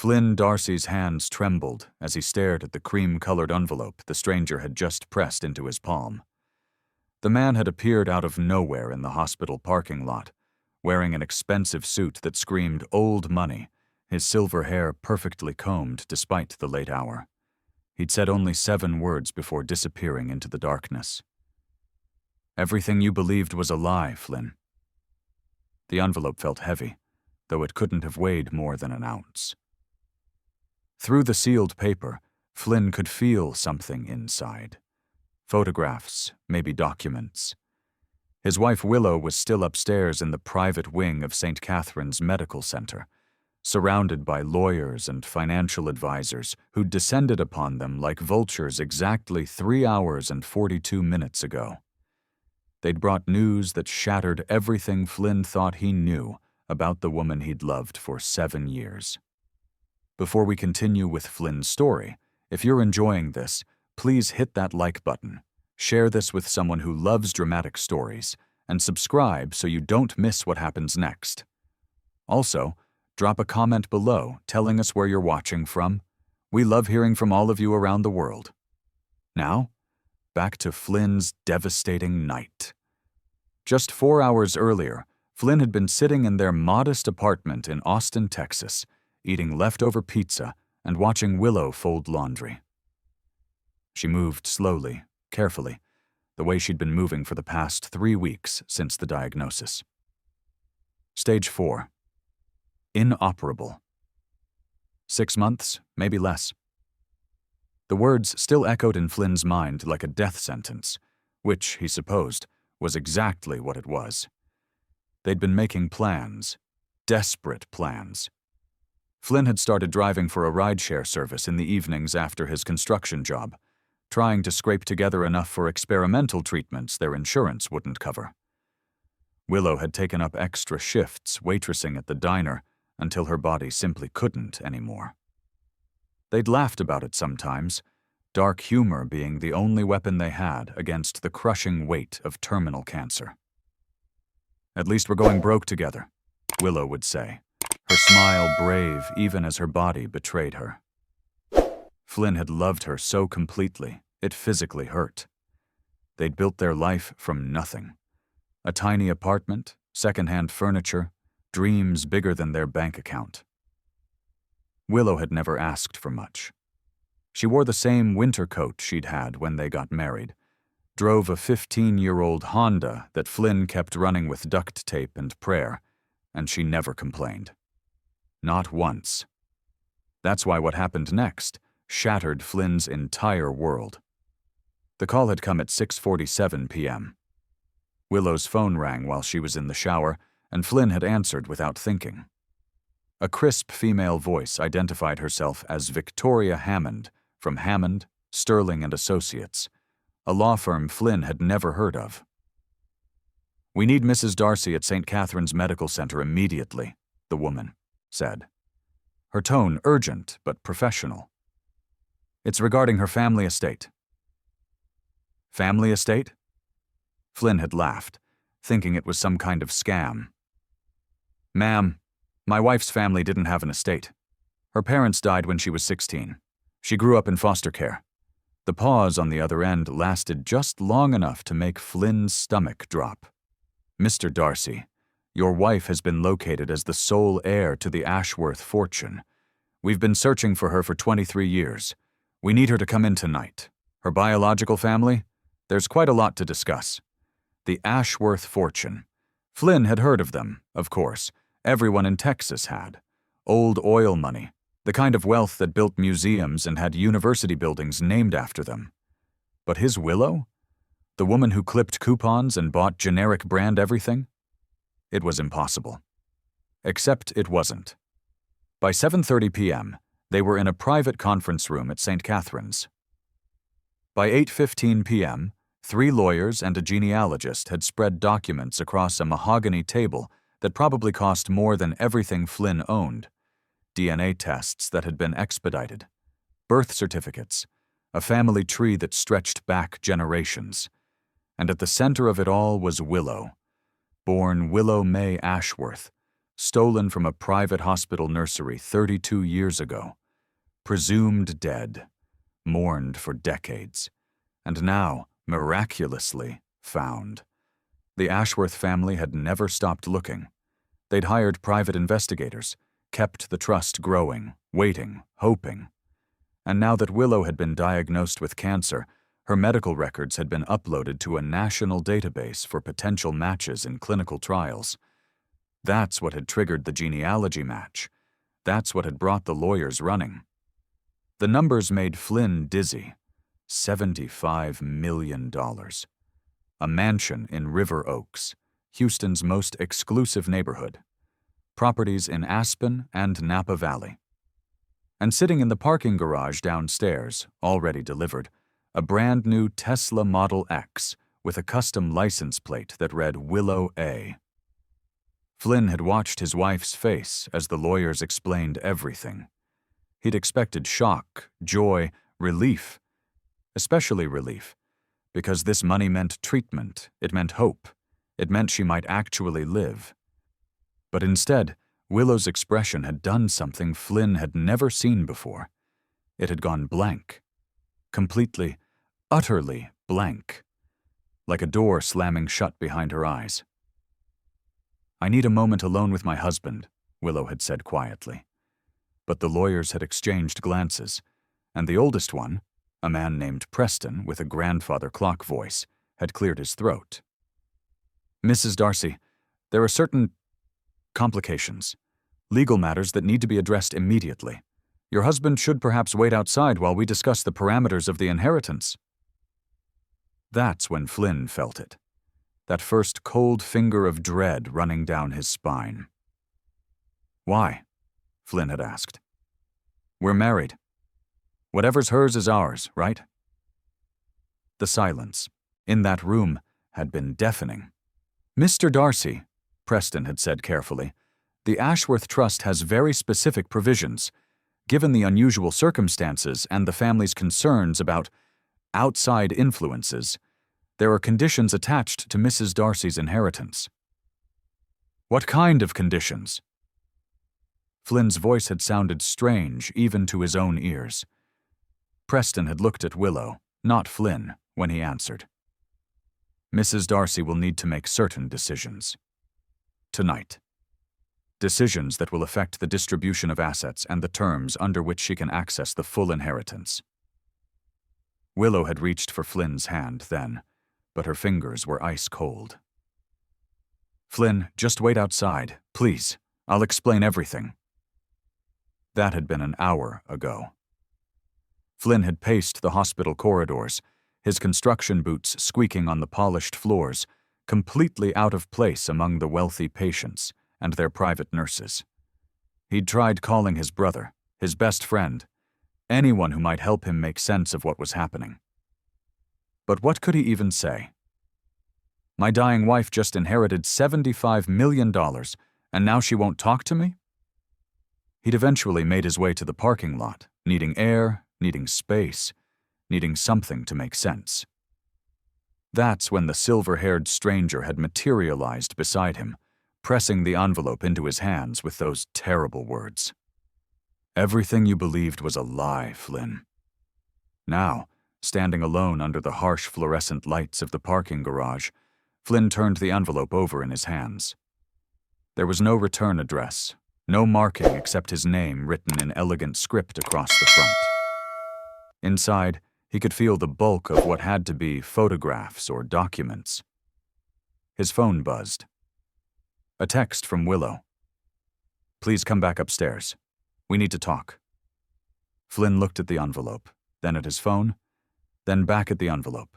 Flynn Darcy's hands trembled as he stared at the cream-colored envelope the stranger had just pressed into his palm. The man had appeared out of nowhere in the hospital parking lot, wearing an expensive suit that screamed old money, his silver hair perfectly combed despite the late hour. He'd said only 7 words before disappearing into the darkness. "Everything you believed was a lie, Flynn." The envelope felt heavy, though it couldn't have weighed more than an ounce. Through the sealed paper, Flynn could feel something inside. Photographs, maybe documents. His wife Willow was still upstairs in the private wing of St. Catherine's Medical Center, surrounded by lawyers and financial advisors who'd descended upon them like vultures exactly 3 hours and 42 minutes ago. They'd brought news that shattered everything Flynn thought he knew about the woman he'd loved for 7 years. Before we continue with Flynn's story, if you're enjoying this, please hit that like button, share this with someone who loves dramatic stories, and subscribe so you don't miss what happens next. Also, drop a comment below telling us where you're watching from. We love hearing from all of you around the world. Now, back to Flynn's devastating night. Just 4 hours earlier, Flynn had been sitting in their modest apartment in Austin, Texas, eating leftover pizza and watching Willow fold laundry. She moved slowly, carefully, the way she'd been moving for the past 3 weeks since the diagnosis. Stage 4. Inoperable. 6 months, maybe less. The words still echoed in Flynn's mind like a death sentence, which, he supposed, was exactly what it was. They'd been making plans, desperate plans. Flynn had started driving for a rideshare service in the evenings after his construction job, trying to scrape together enough for experimental treatments their insurance wouldn't cover. Willow had taken up extra shifts waitressing at the diner until her body simply couldn't anymore. They'd laughed about it sometimes, dark humor being the only weapon they had against the crushing weight of terminal cancer. "At least we're going broke together," Willow would say, her smile brave even as her body betrayed her. Flynn had loved her so completely, it physically hurt. They'd built their life from nothing. A tiny apartment, secondhand furniture, dreams bigger than their bank account. Willow had never asked for much. She wore the same winter coat she'd had when they got married, drove a 15-year-old Honda that Flynn kept running with duct tape and prayer, and she never complained. Not once. That's why what happened next shattered Flynn's entire world. The call had come at 6:47 p.m. Willow's phone rang while she was in the shower, and Flynn had answered without thinking. A crisp female voice identified herself as Victoria Hammond from Hammond, Sterling and Associates, a law firm Flynn had never heard of. "We need Mrs. Darcy at St. Catherine's Medical Center immediately," the woman said. Her tone urgent but professional. "It's regarding her family estate." "Family estate?" Flynn had laughed, thinking it was some kind of scam. "Ma'am, my wife's family didn't have an estate. Her parents died when she was 16. She grew up in foster care." The pause on the other end lasted just long enough to make Flynn's stomach drop. "Mr. Darcy, your wife has been located as the sole heir to the Ashworth fortune. We've been searching for her for 23 years. We need her to come in tonight. Her biological family? There's quite a lot to discuss." The Ashworth fortune. Flynn had heard of them, of course. Everyone in Texas had. Old oil money, the kind of wealth that built museums and had university buildings named after them. But his Willow? The woman who clipped coupons and bought generic brand everything? It was impossible. Except it wasn't. By 7:30 p.m., they were in a private conference room at St. Catherine's. By 8:15 p.m., 3 lawyers and a genealogist had spread documents across a mahogany table that probably cost more than everything Flynn owned. DNA tests that had been expedited, birth certificates, a family tree that stretched back generations. And at the center of it all was Willow, born Willow May Ashworth, stolen from a private hospital nursery 32 years ago, presumed dead, mourned for decades, and now, miraculously, found. The Ashworth family had never stopped looking. They'd hired private investigators, kept the trust growing, waiting, hoping. And now that Willow had been diagnosed with cancer, her medical records had been uploaded to a national database for potential matches in clinical trials. That's what had triggered the genealogy match. That's what had brought the lawyers running. The numbers made Flynn dizzy. $75 million. A mansion in River Oaks, Houston's most exclusive neighborhood. Properties in Aspen and Napa Valley. And sitting in the parking garage downstairs, already delivered, a brand new Tesla Model X with a custom license plate that read Willow A. Flynn had watched his wife's face as the lawyers explained everything. He'd expected shock, joy, relief, especially relief, because this money meant treatment, it meant hope, it meant she might actually live. But instead, Willow's expression had done something Flynn had never seen before. It had gone blank. Completely, utterly blank. Like a door slamming shut behind her eyes. "I need a moment alone with my husband," Willow had said quietly. But the lawyers had exchanged glances, and the oldest one, a man named Preston with a grandfather clock voice, had cleared his throat. "Mrs. Darcy, there are certain complications, legal matters that need to be addressed immediately. Your husband should perhaps wait outside while we discuss the parameters of the inheritance." That's when Flynn felt it. That first cold finger of dread running down his spine. "Why?" Flynn had asked. "We're married. Whatever's hers is ours, right?" The silence, in that room, had been deafening. "Mr. Darcy," Preston had said carefully, "the Ashworth Trust has very specific provisions. Given the unusual circumstances and the family's concerns about outside influences, there are conditions attached to Mrs. Darcy's inheritance." "What kind of conditions?" Flynn's voice had sounded strange even to his own ears. Preston had looked at Willow, not Flynn, when he answered. "Mrs. Darcy will need to make certain decisions. Tonight. Decisions that will affect the distribution of assets and the terms under which she can access the full inheritance." Willow had reached for Flynn's hand then, but her fingers were ice cold. "Flynn, just wait outside, please. I'll explain everything." That had been an hour ago. Flynn had paced the hospital corridors, his construction boots squeaking on the polished floors, completely out of place among the wealthy patients and their private nurses. He'd tried calling his brother, his best friend, anyone who might help him make sense of what was happening. But what could he even say? "My dying wife just inherited $75 million, and now she won't talk to me?" He'd eventually made his way to the parking lot, needing air, needing space, needing something to make sense. That's when the silver-haired stranger had materialized beside him, pressing the envelope into his hands with those terrible words. "Everything you believed was a lie, Flynn." Now, standing alone under the harsh fluorescent lights of the parking garage, Flynn turned the envelope over in his hands. There was no return address, no marking except his name written in elegant script across the front. Inside, he could feel the bulk of what had to be photographs or documents. His phone buzzed. A text from Willow. "Please come back upstairs. We need to talk." Flynn looked at the envelope, then at his phone, then back at the envelope.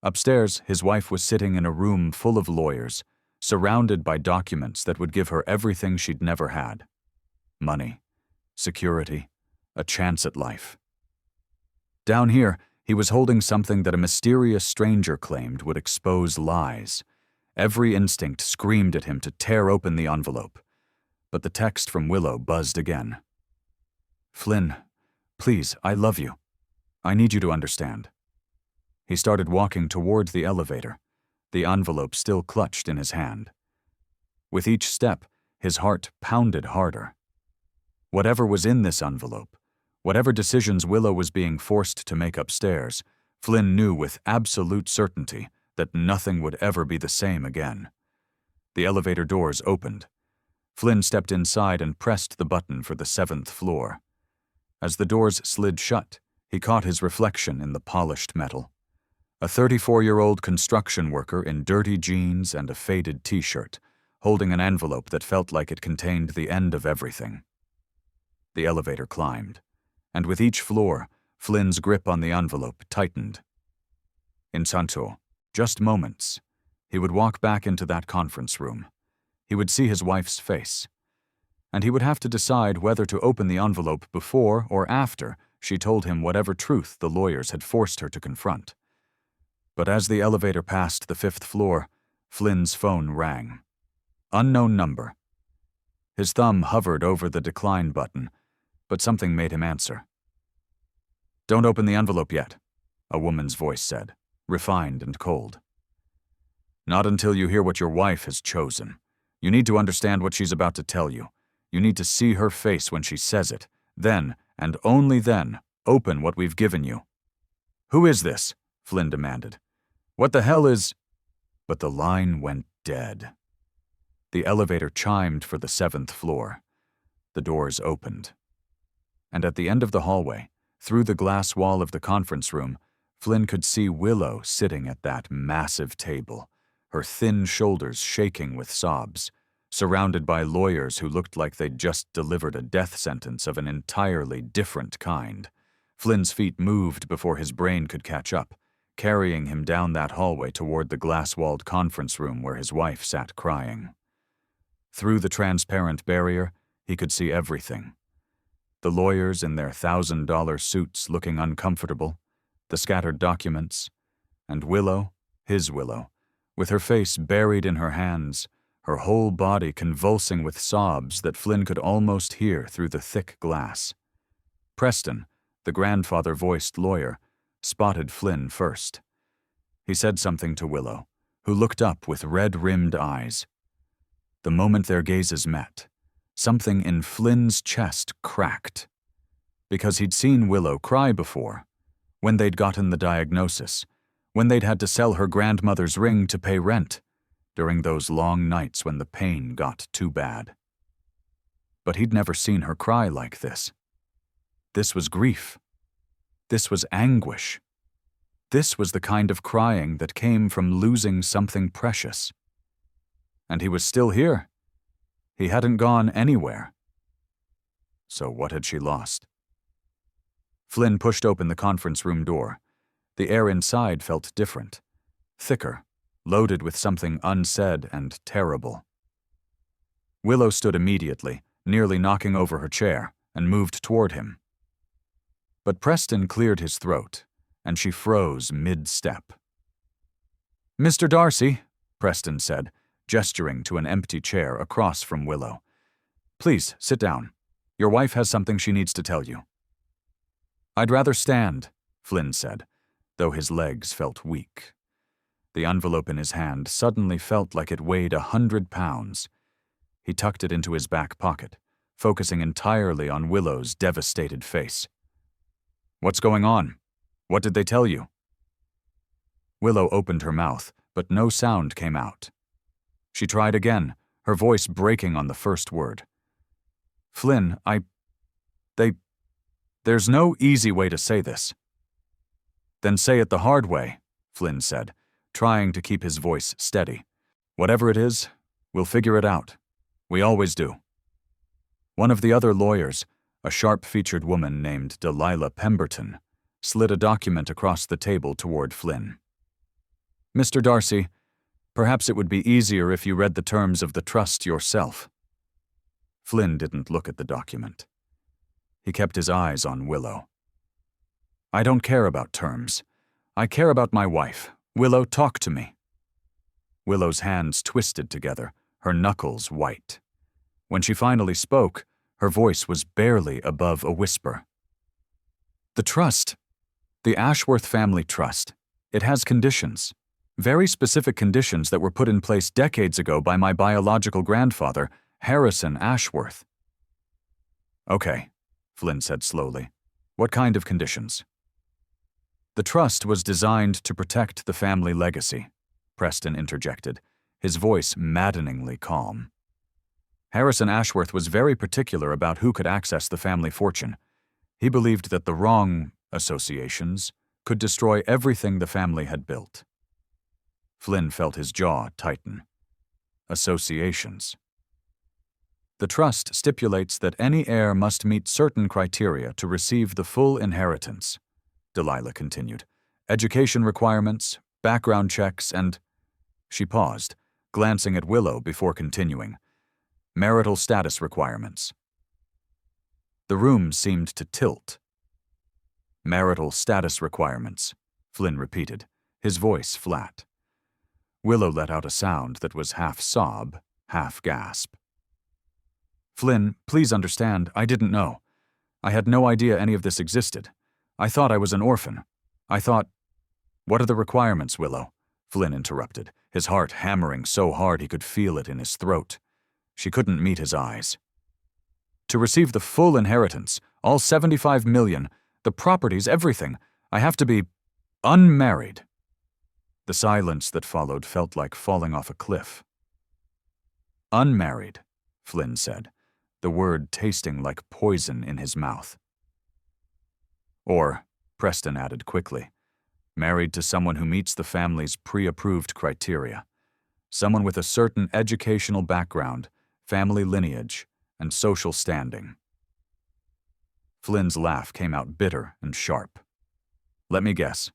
Upstairs, his wife was sitting in a room full of lawyers, surrounded by documents that would give her everything she'd never had. Money, security, a chance at life. Down here, he was holding something that a mysterious stranger claimed would expose lies. Every instinct screamed at him to tear open the envelope. But the text from Willow buzzed again. "Flynn, please, I love you. I need you to understand." He started walking toward the elevator, the envelope still clutched in his hand. With each step, His heart pounded harder. Whatever was in this envelope, whatever decisions Willow was being forced to make upstairs, Flynn knew with absolute certainty that nothing would ever be the same again. The elevator doors opened. Flynn stepped inside and pressed the button for the 7th floor. As the doors slid shut, he caught his reflection in the polished metal. A 34-year-old construction worker in dirty jeans and a faded t-shirt, holding an envelope that felt like it contained the end of everything. The elevator climbed, and with each floor, Flynn's grip on the envelope tightened. In Santo, just moments, he would walk back into that conference room. He would see his wife's face, and he would have to decide whether to open the envelope before or after she told him whatever truth the lawyers had forced her to confront. But as the elevator passed the 5th floor, Flynn's phone rang. Unknown number. His thumb hovered over the decline button, but something made him answer. "Don't open the envelope yet," a woman's voice said, refined and cold. "Not until you hear what your wife has chosen. You need to understand what she's about to tell you. You need to see her face when she says it. Then, and only then, open what we've given you." "Who is this?" Flynn demanded. "What the hell is—" But the line went dead. The elevator chimed for the 7th floor. The doors opened. And at the end of the hallway, through the glass wall of the conference room, Flynn could see Willow sitting at that massive table, her thin shoulders shaking with sobs, surrounded by lawyers who looked like they'd just delivered a death sentence of an entirely different kind. Flynn's feet moved before his brain could catch up, carrying him down that hallway toward the glass-walled conference room where his wife sat crying. Through the transparent barrier, he could see everything. The lawyers in their $1,000 suits looking uncomfortable, the scattered documents, and Willow, his Willow, with her face buried in her hands, her whole body convulsing with sobs that Flynn could almost hear through the thick glass. Preston, the grandfather-voiced lawyer, spotted Flynn first. He said something to Willow, who looked up with red-rimmed eyes. The moment their gazes met, something in Flynn's chest cracked. Because he'd seen Willow cry before, when they'd gotten the diagnosis, when they'd had to sell her grandmother's ring to pay rent, during those long nights when the pain got too bad. But he'd never seen her cry like this. This was grief. This was anguish. This was the kind of crying that came from losing something precious. And he was still here. He hadn't gone anywhere. So what had she lost? Flynn pushed open the conference room door. The air inside felt different, thicker, loaded with something unsaid and terrible. Willow stood immediately, nearly knocking over her chair, and moved toward him. But Preston cleared his throat, and she froze mid-step. "Mr. Darcy," Preston said, gesturing to an empty chair across from Willow. "Please, sit down. Your wife has something she needs to tell you." "I'd rather stand," Flynn said, though his legs felt weak. The envelope in his hand suddenly felt like it weighed 100 pounds. He tucked it into his back pocket, focusing entirely on Willow's devastated face. "What's going on? What did they tell you?" Willow opened her mouth, but no sound came out. She tried again, her voice breaking on the first word. "Flynn, there's no easy way to say this." "Then say it the hard way," Flynn said, trying to keep his voice steady. "Whatever it is, we'll figure it out. We always do." One of the other lawyers, a sharp-featured woman named Delilah Pemberton, slid a document across the table toward Flynn. "Mr. Darcy, perhaps it would be easier if you read the terms of the trust yourself." Flynn didn't look at the document. He kept his eyes on Willow. "I don't care about terms. I care about my wife. Willow, talk to me." Willow's hands twisted together, her knuckles white. When she finally spoke, her voice was barely above a whisper. "The trust. The Ashworth Family Trust. It has conditions. Very specific conditions that were put in place decades ago by my biological grandfather Harrison Ashworth. Okay, Flynn said slowly. What kind of conditions? The trust was designed to protect the family legacy, Preston interjected, his voice maddeningly calm. Harrison Ashworth was very particular about who could access the family fortune. He believed that the wrong associations could destroy everything the family had built. Flynn felt his jaw tighten. Associations. The trust stipulates that any heir must meet certain criteria to receive the full inheritance, Delilah continued. Education requirements, background checks, and… She paused, glancing at Willow before continuing. Marital status requirements. The room seemed to tilt. Marital status requirements, Flynn repeated, his voice flat. Willow let out a sound that was half sob, half gasp. Flynn, please understand, I didn't know. I had no idea any of this existed. I thought I was an orphan. I thought… What are the requirements, Willow? Flynn interrupted, his heart hammering so hard he could feel it in his throat. She couldn't meet his eyes. To receive the full inheritance, all $75 million, the properties, everything, I have to be unmarried. The silence that followed felt like falling off a cliff. Unmarried, Flynn said, the word tasting like poison in his mouth. Or, Preston added quickly, married to someone who meets the family's pre-approved criteria. Someone with a certain educational background, family lineage, and social standing. Flynn's laugh came out bitter and sharp. Let me guess.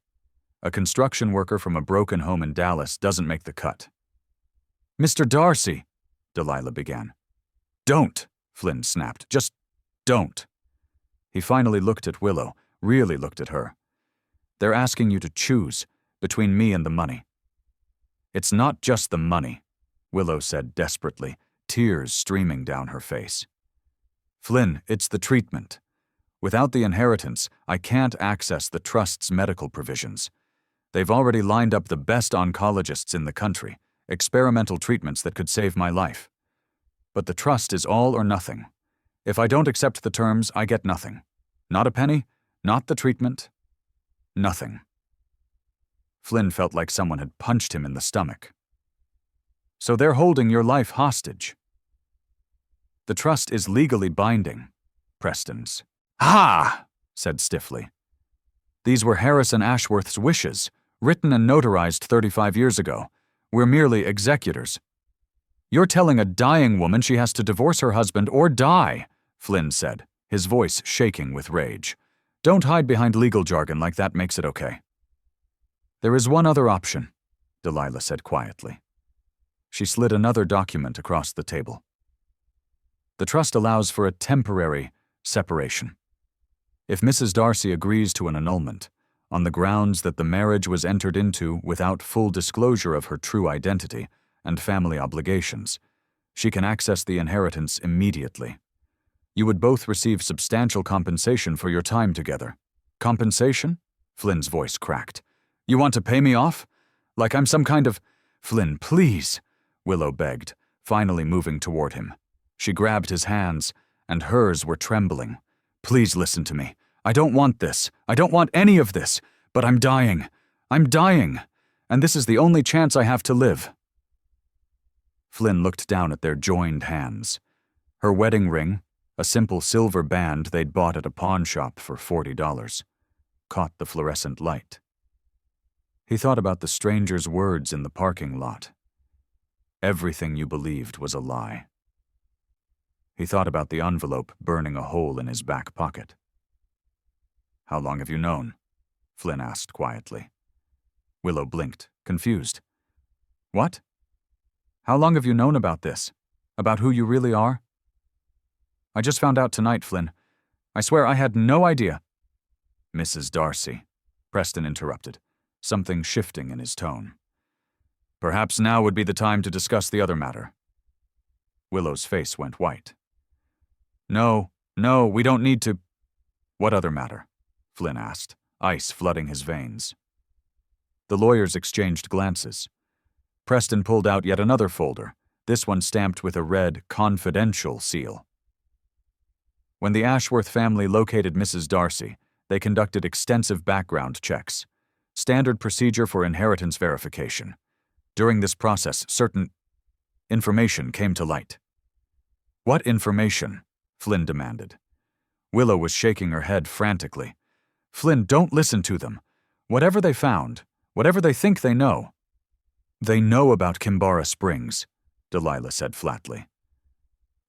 A construction worker from a broken home in Dallas doesn't make the cut. Mr. Darcy, Delilah began. Don't, Flynn snapped. Just don't. He finally looked at Willow, really looked at her. They're asking you to choose between me and the money. It's not just the money, Willow said desperately, tears streaming down her face. Flynn, it's the treatment. Without the inheritance, I can't access the trust's medical provisions. They've already lined up the best oncologists in the country, experimental treatments that could save my life. But the trust is all or nothing. If I don't accept the terms, I get nothing. Not a penny, not the treatment, nothing. Flynn felt like someone had punched him in the stomach. So they're holding your life hostage. The trust is legally binding, Preston's. Ha! Said stiffly. These were Harrison Ashworth's wishes, written and notarized 35 years ago. We're merely executors. You're telling a dying woman she has to divorce her husband or die, Flynn said, his voice shaking with rage. Don't hide behind legal jargon like that makes it okay. There is one other option, Delilah said quietly. She slid another document across the table. The trust allows for a temporary separation. If Mrs. Darcy agrees to an annulment, on the grounds that the marriage was entered into without full disclosure of her true identity and family obligations, she can access the inheritance immediately. You would both receive substantial compensation for your time together. Compensation? Flynn's voice cracked. You want to pay me off? Like I'm some kind of… Flynn, please, Willow begged, finally moving toward him. She grabbed his hands, and hers were trembling. Please listen to me. I don't want this. I don't want any of this. But I'm dying. I'm dying. And this is the only chance I have to live. Flynn looked down at their joined hands. Her wedding ring, a simple silver band they'd bought at a pawn shop for $40, caught the fluorescent light. He thought about the stranger's words in the parking lot. Everything you believed was a lie. He thought about the envelope burning a hole in his back pocket. How long have you known? Flynn asked quietly. Willow blinked, confused. What? How long have you known about this? About who you really are? I just found out tonight, Flynn. I swear I had no idea. Mrs. Darcy, Preston interrupted, something shifting in his tone. Perhaps now would be the time to discuss the other matter. Willow's face went white. No, we don't need to… What other matter? Flynn asked, ice flooding his veins. The lawyers exchanged glances. Preston pulled out yet another folder, this one stamped with a red, confidential seal. When the Ashworth family located Mrs. Darcy, they conducted extensive background checks, standard procedure for inheritance verification. During this process, certain information came to light. What information? Flynn demanded. Willow was shaking her head frantically. Flynn, don't listen to them. Whatever they found, whatever they think they know. They know about Kimbara Springs, Delilah said flatly.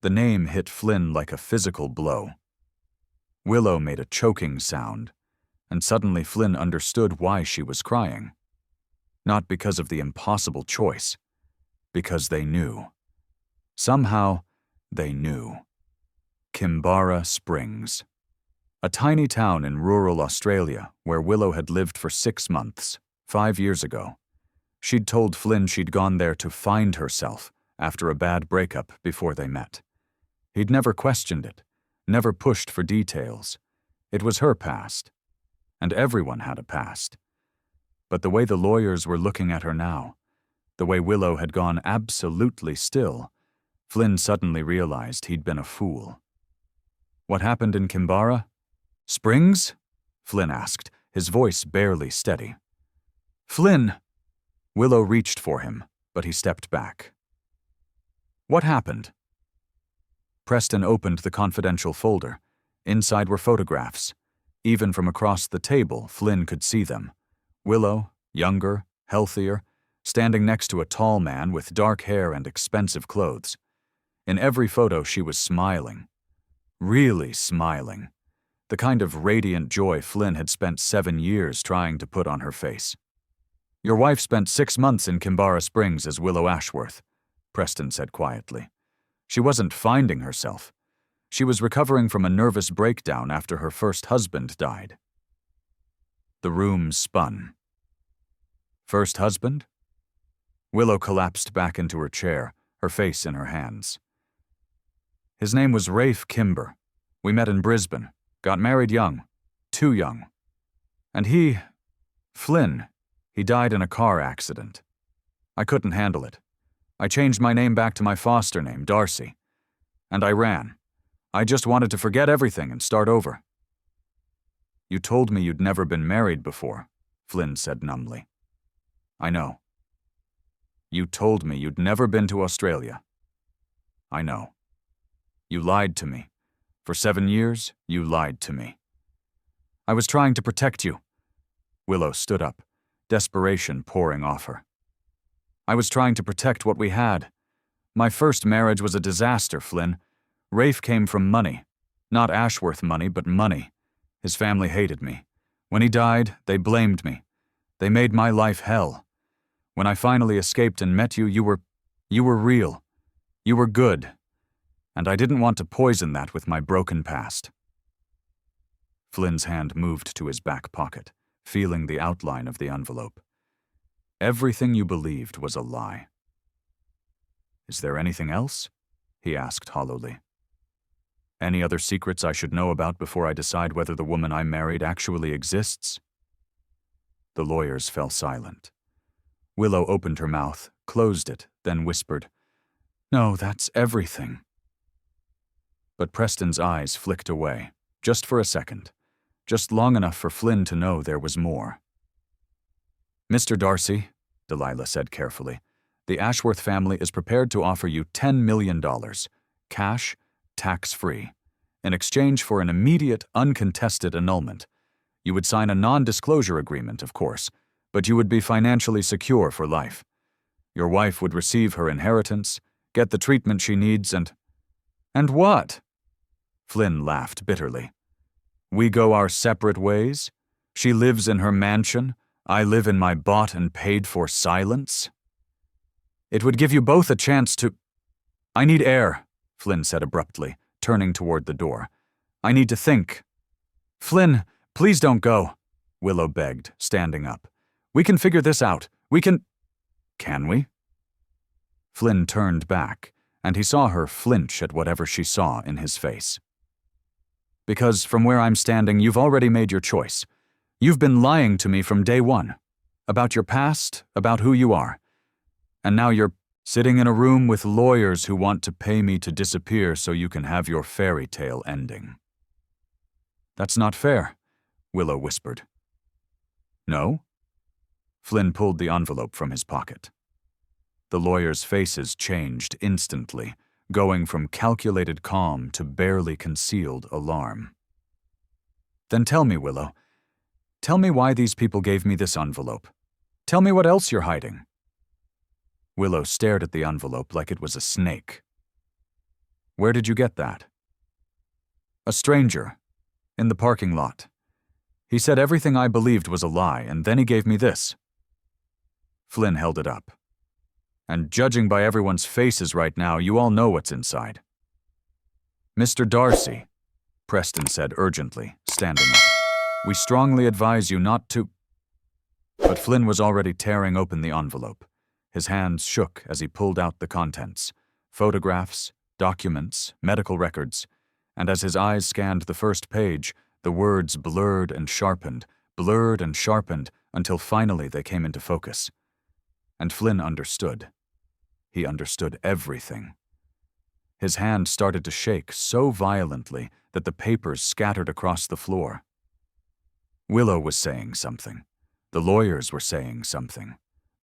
The name hit Flynn like a physical blow. Willow made a choking sound, and suddenly Flynn understood why she was crying. Not because of the impossible choice, because they knew. Somehow, they knew. Kimbara Springs. A tiny town in rural Australia where Willow had lived for 6 months, 5 years ago. She'd told Flynn she'd gone there to find herself after a bad breakup before they met. He'd never questioned it, never pushed for details. It was her past, and everyone had a past. But the way the lawyers were looking at her now, the way Willow had gone absolutely still, Flynn suddenly realized he'd been a fool. What happened in Kimbara? Springs? Flynn asked, his voice barely steady. Flynn! Willow reached for him, but he stepped back. What happened? Preston opened the confidential folder. Inside were photographs. Even from across the table, Flynn could see them. Willow, younger, healthier, standing next to a tall man with dark hair and expensive clothes. In every photo, she was smiling. Really smiling. The kind of radiant joy Flynn had spent 7 years trying to put on her face. Your wife spent 6 months in Kimbara Springs as Willow Ashworth, Preston said quietly. She wasn't finding herself. She was recovering from a nervous breakdown after her first husband died. The room spun. First husband? Willow collapsed back into her chair, her face in her hands. His name was Rafe Kimber. We met in Brisbane, got married young, too young. And Flynn, he died in a car accident. I couldn't handle it. I changed my name back to my foster name, Darcy. And I ran. I just wanted to forget everything and start over. You told me you'd never been married before, Flynn said numbly. I know. You told me you'd never been to Australia. I know. You lied to me. For 7 years, you lied to me. I was trying to protect you. Willow stood up, desperation pouring off her. I was trying to protect what we had. My first marriage was a disaster, Flynn. Rafe came from money. Not Ashworth money, but money. His family hated me. When he died, they blamed me. They made my life hell. When I finally escaped and met you, you were real. You were good. And I didn't want to poison that with my broken past. Flynn's hand moved to his back pocket, feeling the outline of the envelope. Everything you believed was a lie. Is there anything else? He asked hollowly. Any other secrets I should know about before I decide whether the woman I married actually exists? The lawyers fell silent. Willow opened her mouth, closed it, then whispered, No, that's everything. But Preston's eyes flicked away, just for a second, just long enough for Flynn to know there was more. Mr. Darcy, Delilah said carefully, the Ashworth family is prepared to offer you $10 million, cash, tax-free, in exchange for an immediate, uncontested annulment. You would sign a non-disclosure agreement, of course, but you would be financially secure for life. Your wife would receive her inheritance, get the treatment she needs, and what? Flynn laughed bitterly. We go our separate ways? She lives in her mansion, I live in my bought and paid for silence? It would give you both a chance to— I need air, Flynn said abruptly, turning toward the door. I need to think. Flynn, please don't go, Willow begged, standing up. We can figure this out. We can— Can we? Flynn turned back, and he saw her flinch at whatever she saw in his face. Because from where I'm standing, you've already made your choice. You've been lying to me from day one. About your past, about who you are. And now you're Sitting in a room with lawyers who want to pay me to disappear so you can have your fairy tale ending. That's not fair, Willow whispered. No? Flynn pulled the envelope from his pocket. The lawyers' faces changed instantly, going from calculated calm to barely concealed alarm. Then tell me, Willow. Tell me why these people gave me this envelope. Tell me what else you're hiding. Willow stared at the envelope like it was a snake. Where did you get that? A stranger. In the parking lot. He said everything I believed was a lie, and then he gave me this. Flynn held it up. And judging by everyone's faces right now, you all know what's inside. Mr. Darcy, Preston said urgently, standing up. We strongly advise you not to... But Flynn was already tearing open the envelope. His hands shook as he pulled out the contents. Photographs, documents, medical records. And as his eyes scanned the first page, the words blurred and sharpened, until finally they came into focus. And Flynn understood. He understood everything. His hand started to shake so violently that the papers scattered across the floor. Willow was saying something. The lawyers were saying something.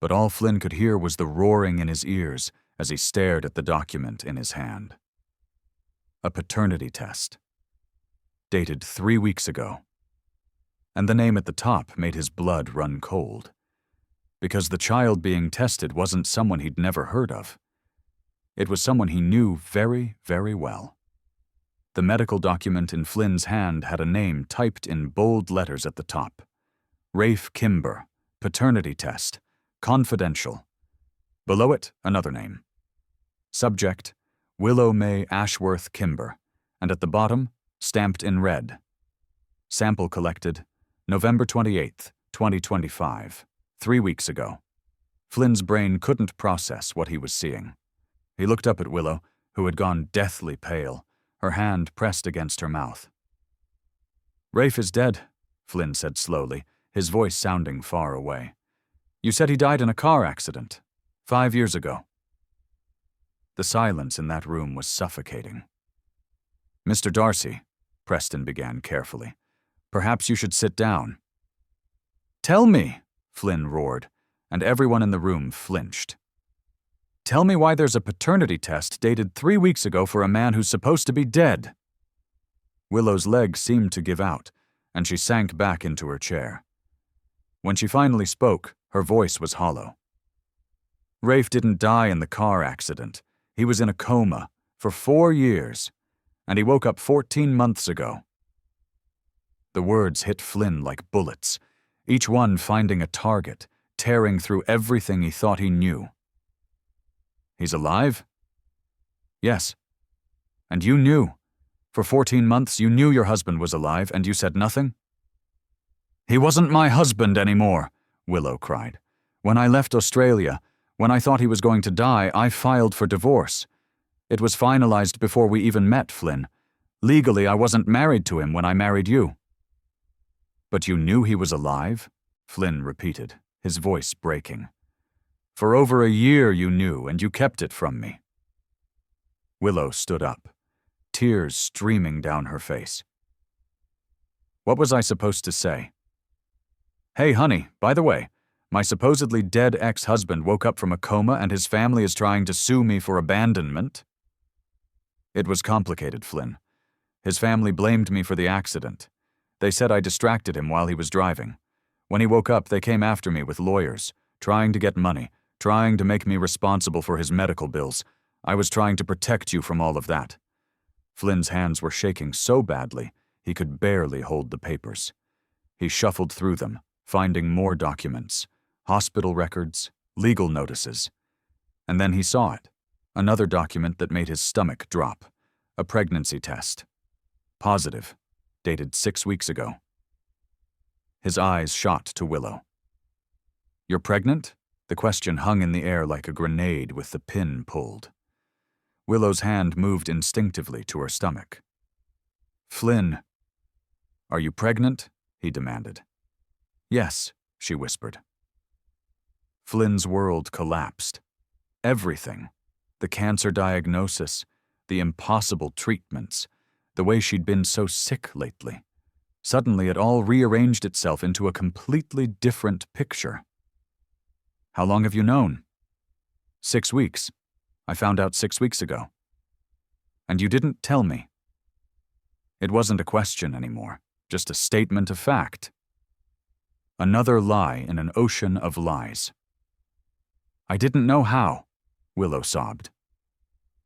But all Flynn could hear was the roaring in his ears as he stared at the document in his hand. A paternity test. Dated 3 weeks ago. And the name at the top made his blood run cold. Because the child being tested wasn't someone he'd never heard of. It was someone he knew very, very well. The medical document in Flynn's hand had a name typed in bold letters at the top. Rafe Kimber, paternity test, confidential. Below it, another name. Subject, Willow May Ashworth Kimber, and at the bottom, stamped in red. Sample collected, November 28th, 2025, 3 weeks ago. Flynn's brain couldn't process what he was seeing. He looked up at Willow, who had gone deathly pale, her hand pressed against her mouth. Rafe is dead, Flynn said slowly, his voice sounding far away. You said he died in a car accident, 5 years ago. The silence in that room was suffocating. Mr. Darcy, Preston began carefully, perhaps you should sit down. Tell me, Flynn roared, and everyone in the room flinched. Tell me why there's a paternity test dated 3 weeks ago for a man who's supposed to be dead. Willow's legs seemed to give out, and she sank back into her chair. When she finally spoke, her voice was hollow. Rafe didn't die in the car accident. He was in a coma for 4 years, and he woke up 14 months ago. The words hit Flynn like bullets, each one finding a target, tearing through everything he thought he knew. He's alive? Yes. And you knew. For 14 months you knew your husband was alive, and you said nothing? He wasn't my husband anymore, Willow cried. When I left Australia, when I thought he was going to die, I filed for divorce. It was finalized before we even met, Flynn. Legally, I wasn't married to him when I married you. But you knew he was alive? Flynn repeated, his voice breaking. For over a year you knew, and you kept it from me. Willow stood up, tears streaming down her face. What was I supposed to say? Hey, honey, by the way, my supposedly dead ex-husband woke up from a coma and his family is trying to sue me for abandonment? It was complicated, Flynn. His family blamed me for the accident. They said I distracted him while he was driving. When he woke up, they came after me with lawyers, trying to get money, trying to make me responsible for his medical bills. I was trying to protect you from all of that. Flynn's hands were shaking so badly, he could barely hold the papers. He shuffled through them, finding more documents, hospital records, legal notices. And then he saw it, another document that made his stomach drop, a pregnancy test. Positive, dated 6 weeks ago. His eyes shot to Willow. You're pregnant? The question hung in the air like a grenade with the pin pulled. Willow's hand moved instinctively to her stomach. Flynn, are you pregnant? He demanded. Yes, she whispered. Flynn's world collapsed. Everything. The cancer diagnosis, the impossible treatments, the way she'd been so sick lately. Suddenly it all rearranged itself into a completely different picture. How long have you known? 6 weeks. I found out 6 weeks ago. And you didn't tell me. It wasn't a question anymore, just a statement of fact. Another lie in an ocean of lies. I didn't know how, Willow sobbed.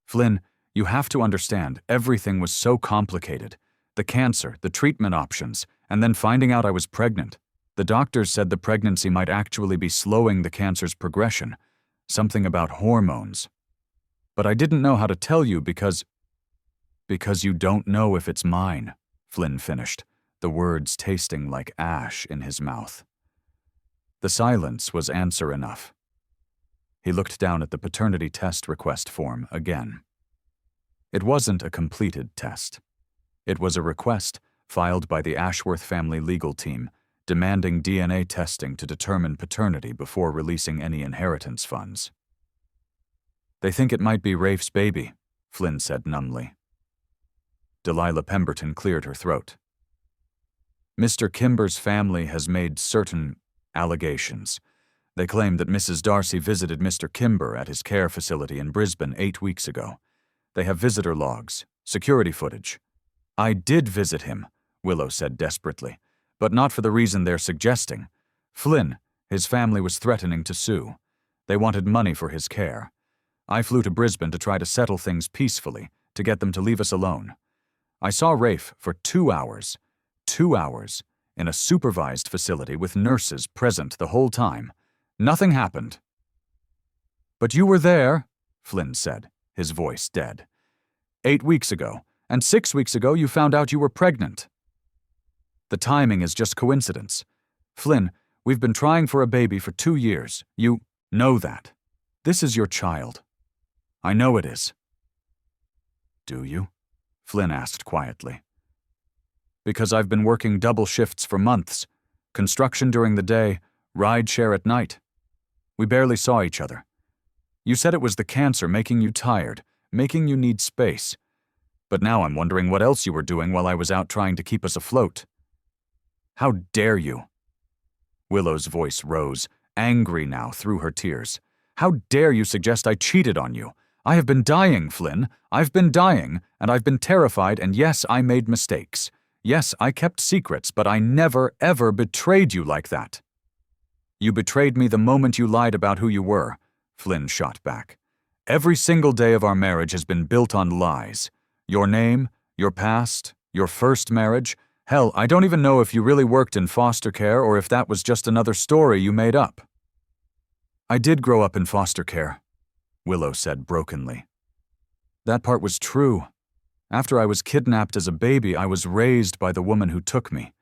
Flynn, you have to understand, everything was so complicated. The cancer, the treatment options, and then finding out I was pregnant. The doctors said the pregnancy might actually be slowing the cancer's progression, something about hormones. But I didn't know how to tell you because you don't know if it's mine, Flynn finished, the words tasting like ash in his mouth. The silence was answer enough. He looked down at the paternity test request form again. It wasn't a completed test. It was a request filed by the Ashworth family legal team demanding DNA testing to determine paternity before releasing any inheritance funds. They think it might be Rafe's baby, Flynn said numbly. Delilah Pemberton cleared her throat. Mr. Kimber's family has made certain allegations. They claim that Mrs. Darcy visited Mr. Kimber at his care facility in Brisbane 8 weeks ago. They have visitor logs, security footage. I did visit him, Willow said desperately, but not for the reason they're suggesting. Flynn, his family was threatening to sue. They wanted money for his care. I flew to Brisbane to try to settle things peacefully, to get them to leave us alone. I saw Rafe for 2 hours. 2 hours, in a supervised facility with nurses present the whole time. Nothing happened. But you were there, Flynn said, his voice dead. 8 weeks ago, and 6 weeks ago you found out you were pregnant. The timing is just coincidence. Flynn, we've been trying for a baby for 2 years. You know that. This is your child. I know it is. Do you? Flynn asked quietly. Because I've been working double shifts for months. Construction during the day, rideshare at night. We barely saw each other. You said it was the cancer making you tired, making you need space. But now I'm wondering what else you were doing while I was out trying to keep us afloat. How dare you? Willow's voice rose, angry now through her tears. How dare you suggest I cheated on you? I have been dying, Flynn. I've been dying, and I've been terrified, and yes, I made mistakes. Yes, I kept secrets, but I never, ever betrayed you like that. You betrayed me the moment you lied about who you were, Flynn shot back. Every single day of our marriage has been built on lies. Your name, your past, your first marriage. Hell, I don't even know if you really worked in foster care or if that was just another story you made up. I did grow up in foster care, Willow said brokenly. That part was true. After I was kidnapped as a baby, I was raised by the woman who took me.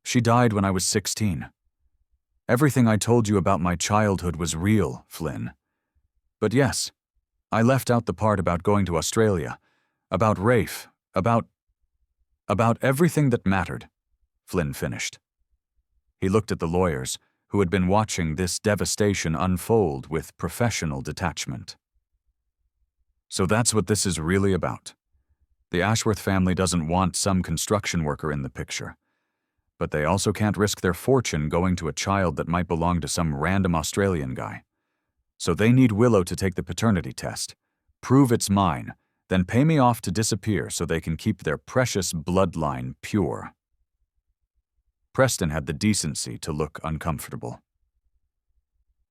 She died when I was 16. Everything I told you about my childhood was real, Flynn. But yes, I left out the part about going to Australia, about Rafe, about everything that mattered, Flynn finished. He looked at the lawyers, who had been watching this devastation unfold with professional detachment. So that's what this is really about. The Ashworth family doesn't want some construction worker in the picture. But they also can't risk their fortune going to a child that might belong to some random Australian guy. So they need Willow to take the paternity test, prove it's mine, then pay me off to disappear so they can keep their precious bloodline pure. Preston had the decency to look uncomfortable.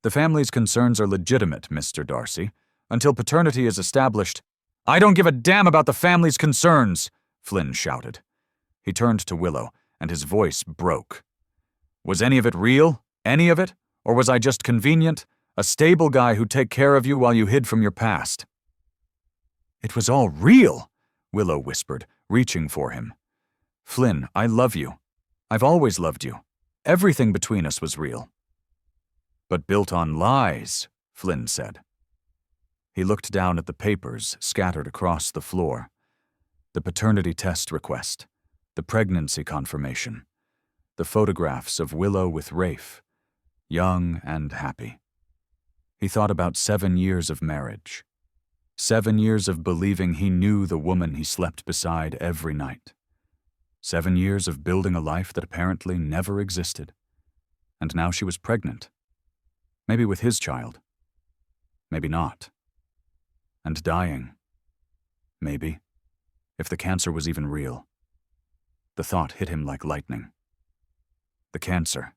The family's concerns are legitimate, Mr. Darcy. Until paternity is established, I don't give a damn about the family's concerns, Flynn shouted. He turned to Willow, and his voice broke. Was any of it real? Any of it? Or was I just convenient? A stable guy who'd take care of you while you hid from your past? It was all real, Willow whispered, reaching for him. Flynn, I love you. I've always loved you. Everything between us was real. But built on lies, Flynn said. He looked down at the papers scattered across the floor. The paternity test request, the pregnancy confirmation, the photographs of Willow with Rafe, young and happy. He thought about 7 years of marriage. 7 years of believing he knew the woman he slept beside every night. 7 years of building a life that apparently never existed. And now she was pregnant. Maybe with his child. Maybe not. And dying. Maybe. If the cancer was even real. The thought hit him like lightning. The cancer,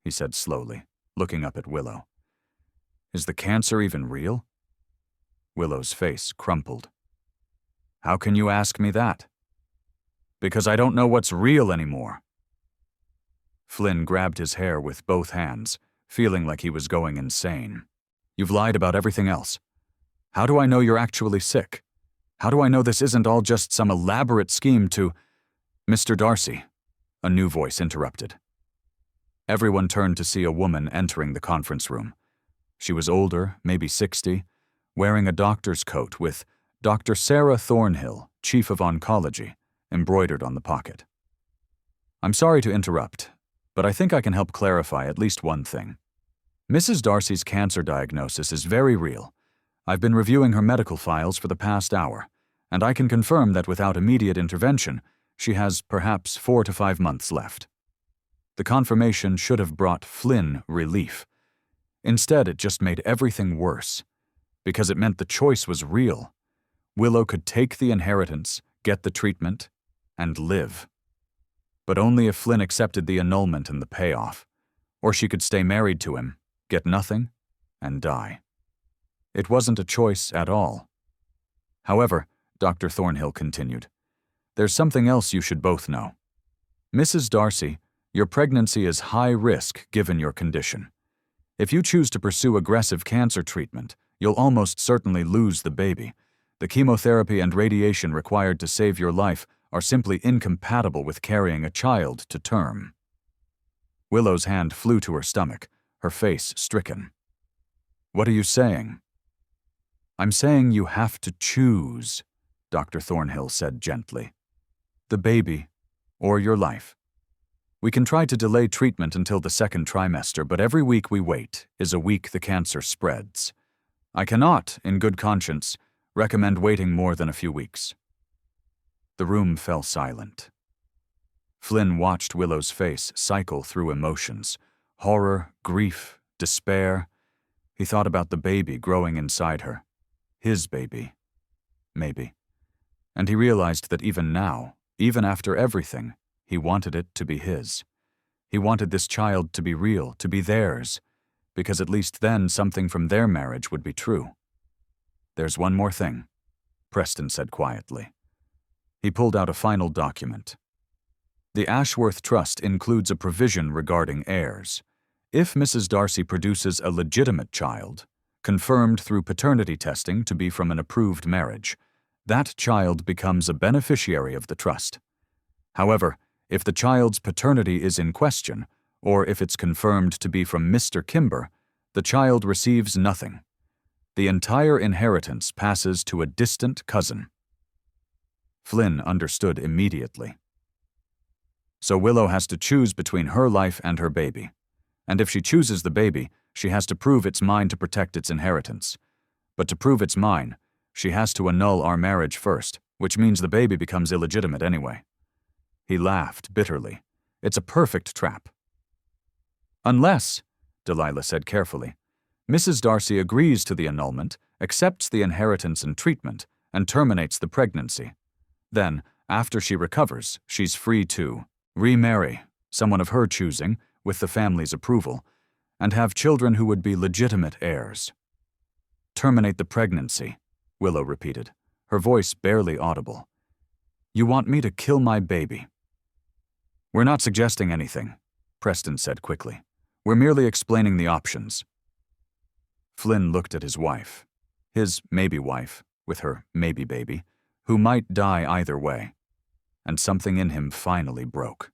he said slowly, looking up at Willow. Is the cancer even real? Willow's face crumpled. How can you ask me that? Because I don't know what's real anymore. Flynn grabbed his hair with both hands, feeling like he was going insane. You've lied about everything else. How do I know you're actually sick? How do I know this isn't all just some elaborate scheme to— Mr. Darcy, a new voice interrupted. Everyone turned to see a woman entering the conference room. She was older, maybe 60, wearing a doctor's coat with Dr. Sarah Thornhill, Chief of Oncology, embroidered on the pocket. I'm sorry to interrupt, but I think I can help clarify at least one thing. Mrs. Darcy's cancer diagnosis is very real. I've been reviewing her medical files for the past hour, and I can confirm that without immediate intervention, she has perhaps 4 to 5 months left. The confirmation should have brought Flynn relief. Instead, it just made everything worse, because it meant the choice was real. Willow could take the inheritance, get the treatment, and live. But only if Flynn accepted the annulment and the payoff, or she could stay married to him, get nothing, and die. It wasn't a choice at all. However, Dr. Thornhill continued, there's something else you should both know. Mrs. Darcy, your pregnancy is high risk given your condition. If you choose to pursue aggressive cancer treatment, you'll almost certainly lose the baby. The chemotherapy and radiation required to save your life are simply incompatible with carrying a child to term. Willow's hand flew to her stomach, her face stricken. What are you saying? I'm saying you have to choose, Dr. Thornhill said gently. The baby or your life. We can try to delay treatment until the 2nd trimester, but every week we wait is a week the cancer spreads. I cannot, in good conscience, recommend waiting more than a few weeks. The room fell silent. Flynn watched Willow's face cycle through emotions, horror, grief, despair. He thought about the baby growing inside her. His baby. Maybe. And he realized that even now, even after everything, he wanted it to be his. He wanted this child to be real, to be theirs, because at least then something from their marriage would be true. There's one more thing, Preston said quietly. He pulled out a final document. The Ashworth Trust includes a provision regarding heirs. If Mrs. Darcy produces a legitimate child, confirmed through paternity testing to be from an approved marriage, that child becomes a beneficiary of the trust. However, if the child's paternity is in question, or if it's confirmed to be from Mr. Kimber, the child receives nothing. The entire inheritance passes to a distant cousin. Flynn understood immediately. So Willow has to choose between her life and her baby. And if she chooses the baby, she has to prove it's mine to protect its inheritance. But to prove it's mine, she has to annul our marriage first, which means the baby becomes illegitimate anyway. He laughed bitterly. It's a perfect trap. Unless, Delilah said carefully, Mrs. Darcy agrees to the annulment, accepts the inheritance and treatment, and terminates the pregnancy. Then, after she recovers, she's free to remarry someone of her choosing, with the family's approval, and have children who would be legitimate heirs. Terminate the pregnancy, Willow repeated, her voice barely audible. You want me to kill my baby? We're not suggesting anything, Preston said quickly. We're merely explaining the options. Flynn looked at his wife, his maybe wife, with her maybe baby, who might die either way, and something in him finally broke.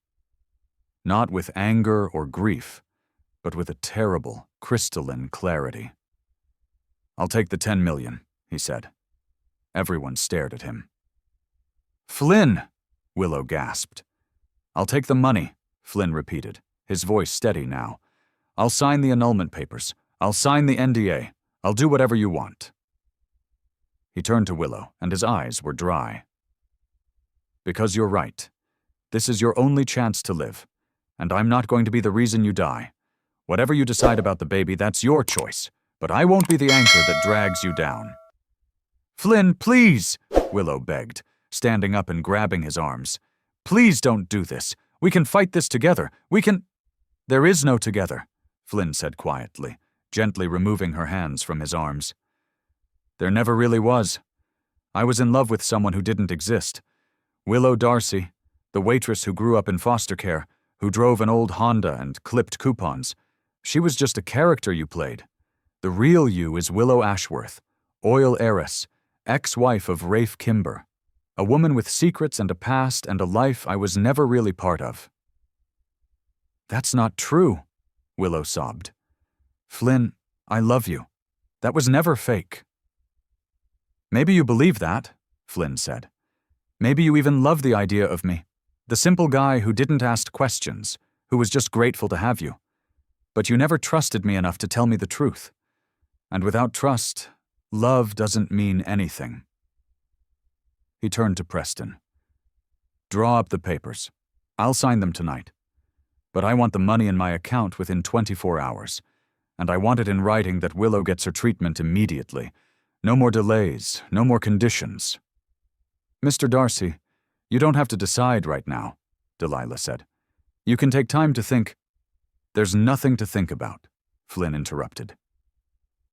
Not with anger or grief, but with a terrible, crystalline clarity. I'll take the 10 million, he said. Everyone stared at him. Flynn, Willow gasped. I'll take the money, Flynn repeated, his voice steady now. I'll sign the annulment papers. I'll sign the NDA. I'll do whatever you want." He turned to Willow, and his eyes were dry. "Because you're right. This is your only chance to live, and I'm not going to be the reason you die. Whatever you decide about the baby, that's your choice, but I won't be the anchor that drags you down." "Flynn, please," Willow begged, standing up and grabbing his arms. "Please don't do this. We can fight this together. We can—" "There is no together," Flynn said quietly, gently removing her hands from his arms. "There never really was. I was in love with someone who didn't exist. Willow Darcy, the waitress who grew up in foster care, who drove an old Honda and clipped coupons. She was just a character you played. The real you is Willow Ashworth, oil heiress, ex-wife of Rafe Kimber, a woman with secrets and a past and a life I was never really part of." "That's not true," Willow sobbed. "Flynn, I love you. That was never fake." "Maybe you believe that," Flynn said. "Maybe you even love the idea of me, the simple guy who didn't ask questions, who was just grateful to have you. But you never trusted me enough to tell me the truth. And without trust, love doesn't mean anything." He turned to Preston. "Draw up the papers. I'll sign them tonight. But I want the money in my account within 24 hours. And I want it in writing that Willow gets her treatment immediately. No more delays, no more conditions." "Mr. Darcy, you don't have to decide right now," Delilah said. "You can take time to think—" "There's nothing to think about," Flynn interrupted.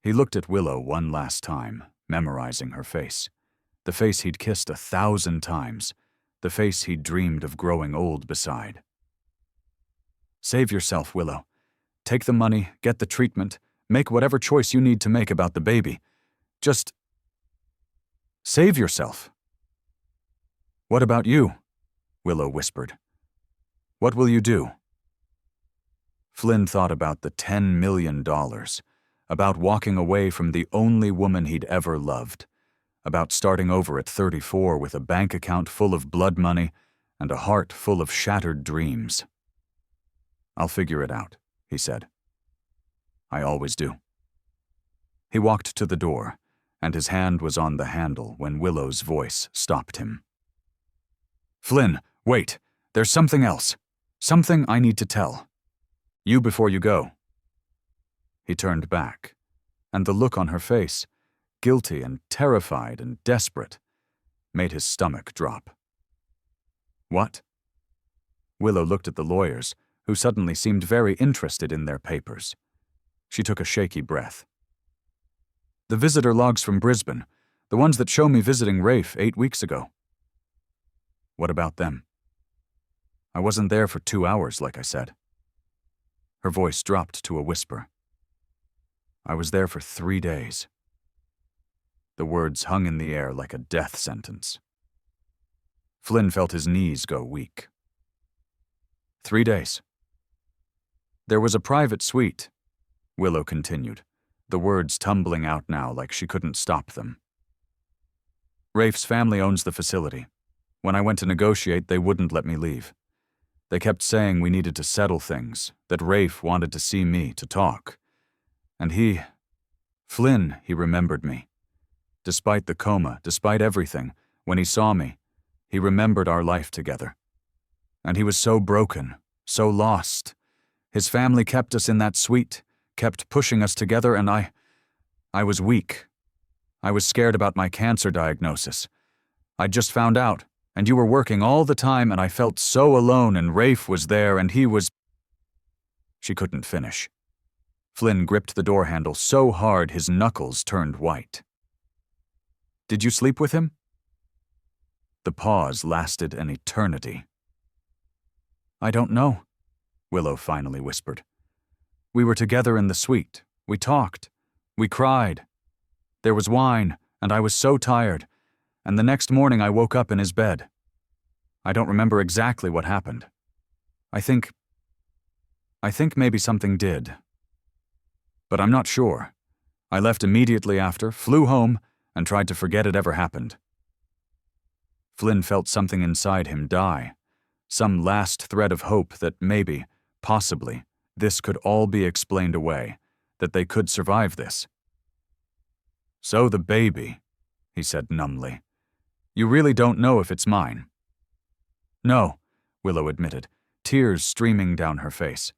He looked at Willow one last time, memorizing her face. The face he'd kissed 1,000 times, the face he'd dreamed of growing old beside. "Save yourself, Willow. Take the money, get the treatment, make whatever choice you need to make about the baby. Just save yourself." "What about you?" Willow whispered. "What will you do?" Flynn thought about the $10 million, about walking away from the only woman he'd ever loved, about starting over at 34 with a bank account full of blood money and a heart full of shattered dreams. "I'll figure it out," he said. "I always do." He walked to the door, and his hand was on the handle when Willow's voice stopped him. "Flynn, wait. There's something else. Something I need to tell. You before you go." He turned back, and the look on her face, guilty and terrified and desperate, made his stomach drop. "What?" Willow looked at the lawyers, who suddenly seemed very interested in their papers. She took a shaky breath. "The visitor logs from Brisbane, the ones that show me visiting Rafe 8 weeks ago." "What about them?" "I wasn't there for 2 hours, like I said." Her voice dropped to a whisper. "I was there for 3 days." The words hung in the air like a death sentence. Flynn felt his knees go weak. 3 days. "There was a private suite," Willow continued, the words tumbling out now like she couldn't stop them. "Rafe's family owns the facility. When I went to negotiate, they wouldn't let me leave. They kept saying we needed to settle things, that Rafe wanted to see me, to talk. And Flynn, he remembered me. Despite the coma, despite everything, when he saw me, he remembered our life together. And he was so broken, so lost. His family kept us in that suite, kept pushing us together, and I was weak. I was scared about my cancer diagnosis. I'd just found out, and you were working all the time, and I felt so alone, and Rafe was there, and he was—" She couldn't finish. Flynn gripped the door handle so hard his knuckles turned white. "Did you sleep with him?" The pause lasted an eternity. "I don't know," Willow finally whispered. "We were together in the suite. We talked. We cried. There was wine, and I was so tired, and the next morning I woke up in his bed. I don't remember exactly what happened. I think maybe something did. But I'm not sure. I left immediately after, flew home, and tried to forget it ever happened." Flynn felt something inside him die, some last thread of hope that maybe, possibly, this could all be explained away, that they could survive this. "So the baby," he said numbly. "You really don't know if it's mine?" "No," Willow admitted, tears streaming down her face.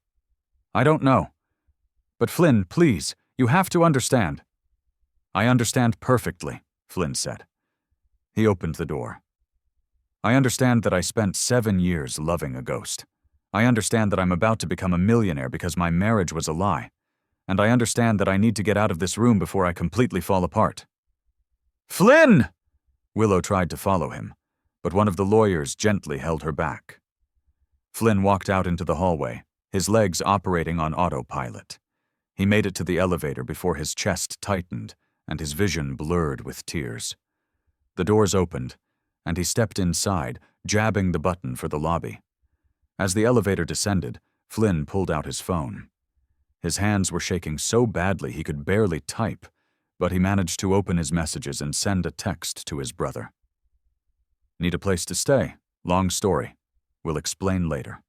"I don't know. But Flynn, please, you have to understand." "I understand perfectly," Flynn said. He opened the door. "I understand that I spent 7 years loving a ghost. I understand that I'm about to become a millionaire because my marriage was a lie. And I understand that I need to get out of this room before I completely fall apart." "Flynn!" Willow tried to follow him, but one of the lawyers gently held her back. Flynn walked out into the hallway, his legs operating on autopilot. He made it to the elevator before his chest tightened and his vision blurred with tears. The doors opened, and he stepped inside, jabbing the button for the lobby. As the elevator descended, Flynn pulled out his phone. His hands were shaking so badly he could barely type, but he managed to open his messages and send a text to his brother. "Need a place to stay? Long story. We'll explain later."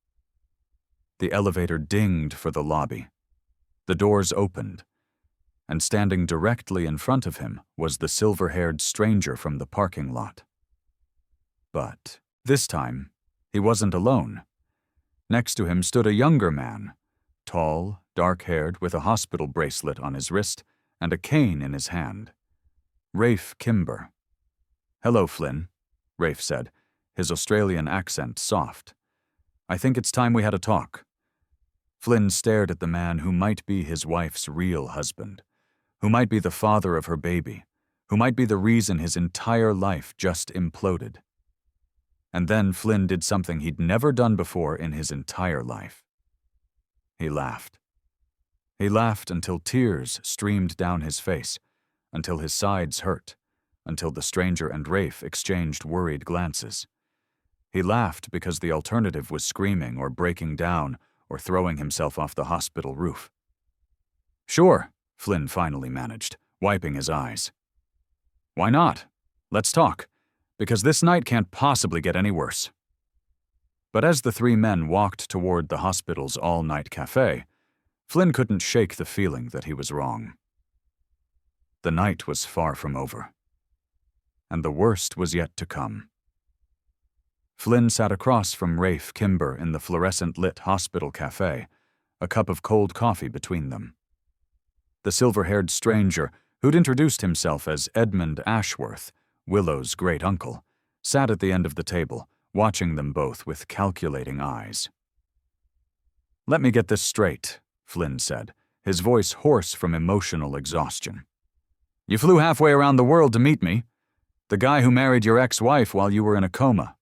The elevator dinged for the lobby. The doors opened, and standing directly in front of him was the silver-haired stranger from the parking lot. But this time, he wasn't alone. Next to him stood a younger man, tall, dark-haired, with a hospital bracelet on his wrist and a cane in his hand. Rafe Kimber. "Hello, Flynn," Rafe said, his Australian accent soft. "I think it's time we had a talk." Flynn stared at the man who might be his wife's real husband, who might be the father of her baby, who might be the reason his entire life just imploded. And then Flynn did something he'd never done before in his entire life. He laughed. He laughed until tears streamed down his face, until his sides hurt, until the stranger and Rafe exchanged worried glances. He laughed because the alternative was screaming or breaking down or throwing himself off the hospital roof. "Sure," Flynn finally managed, wiping his eyes. "Why not? Let's talk, because this night can't possibly get any worse." But as the three men walked toward the hospital's all-night cafe, Flynn couldn't shake the feeling that he was wrong. The night was far from over, and the worst was yet to come. Flynn sat across from Rafe Kimber in the fluorescent-lit hospital cafe, a cup of cold coffee between them. The silver-haired stranger, who'd introduced himself as Edmund Ashworth, Willow's great-uncle, sat at the end of the table, watching them both with calculating eyes. "Let me get this straight," Flynn said, his voice hoarse from emotional exhaustion. "You flew halfway around the world to meet me. The guy who married your ex-wife while you were in a coma."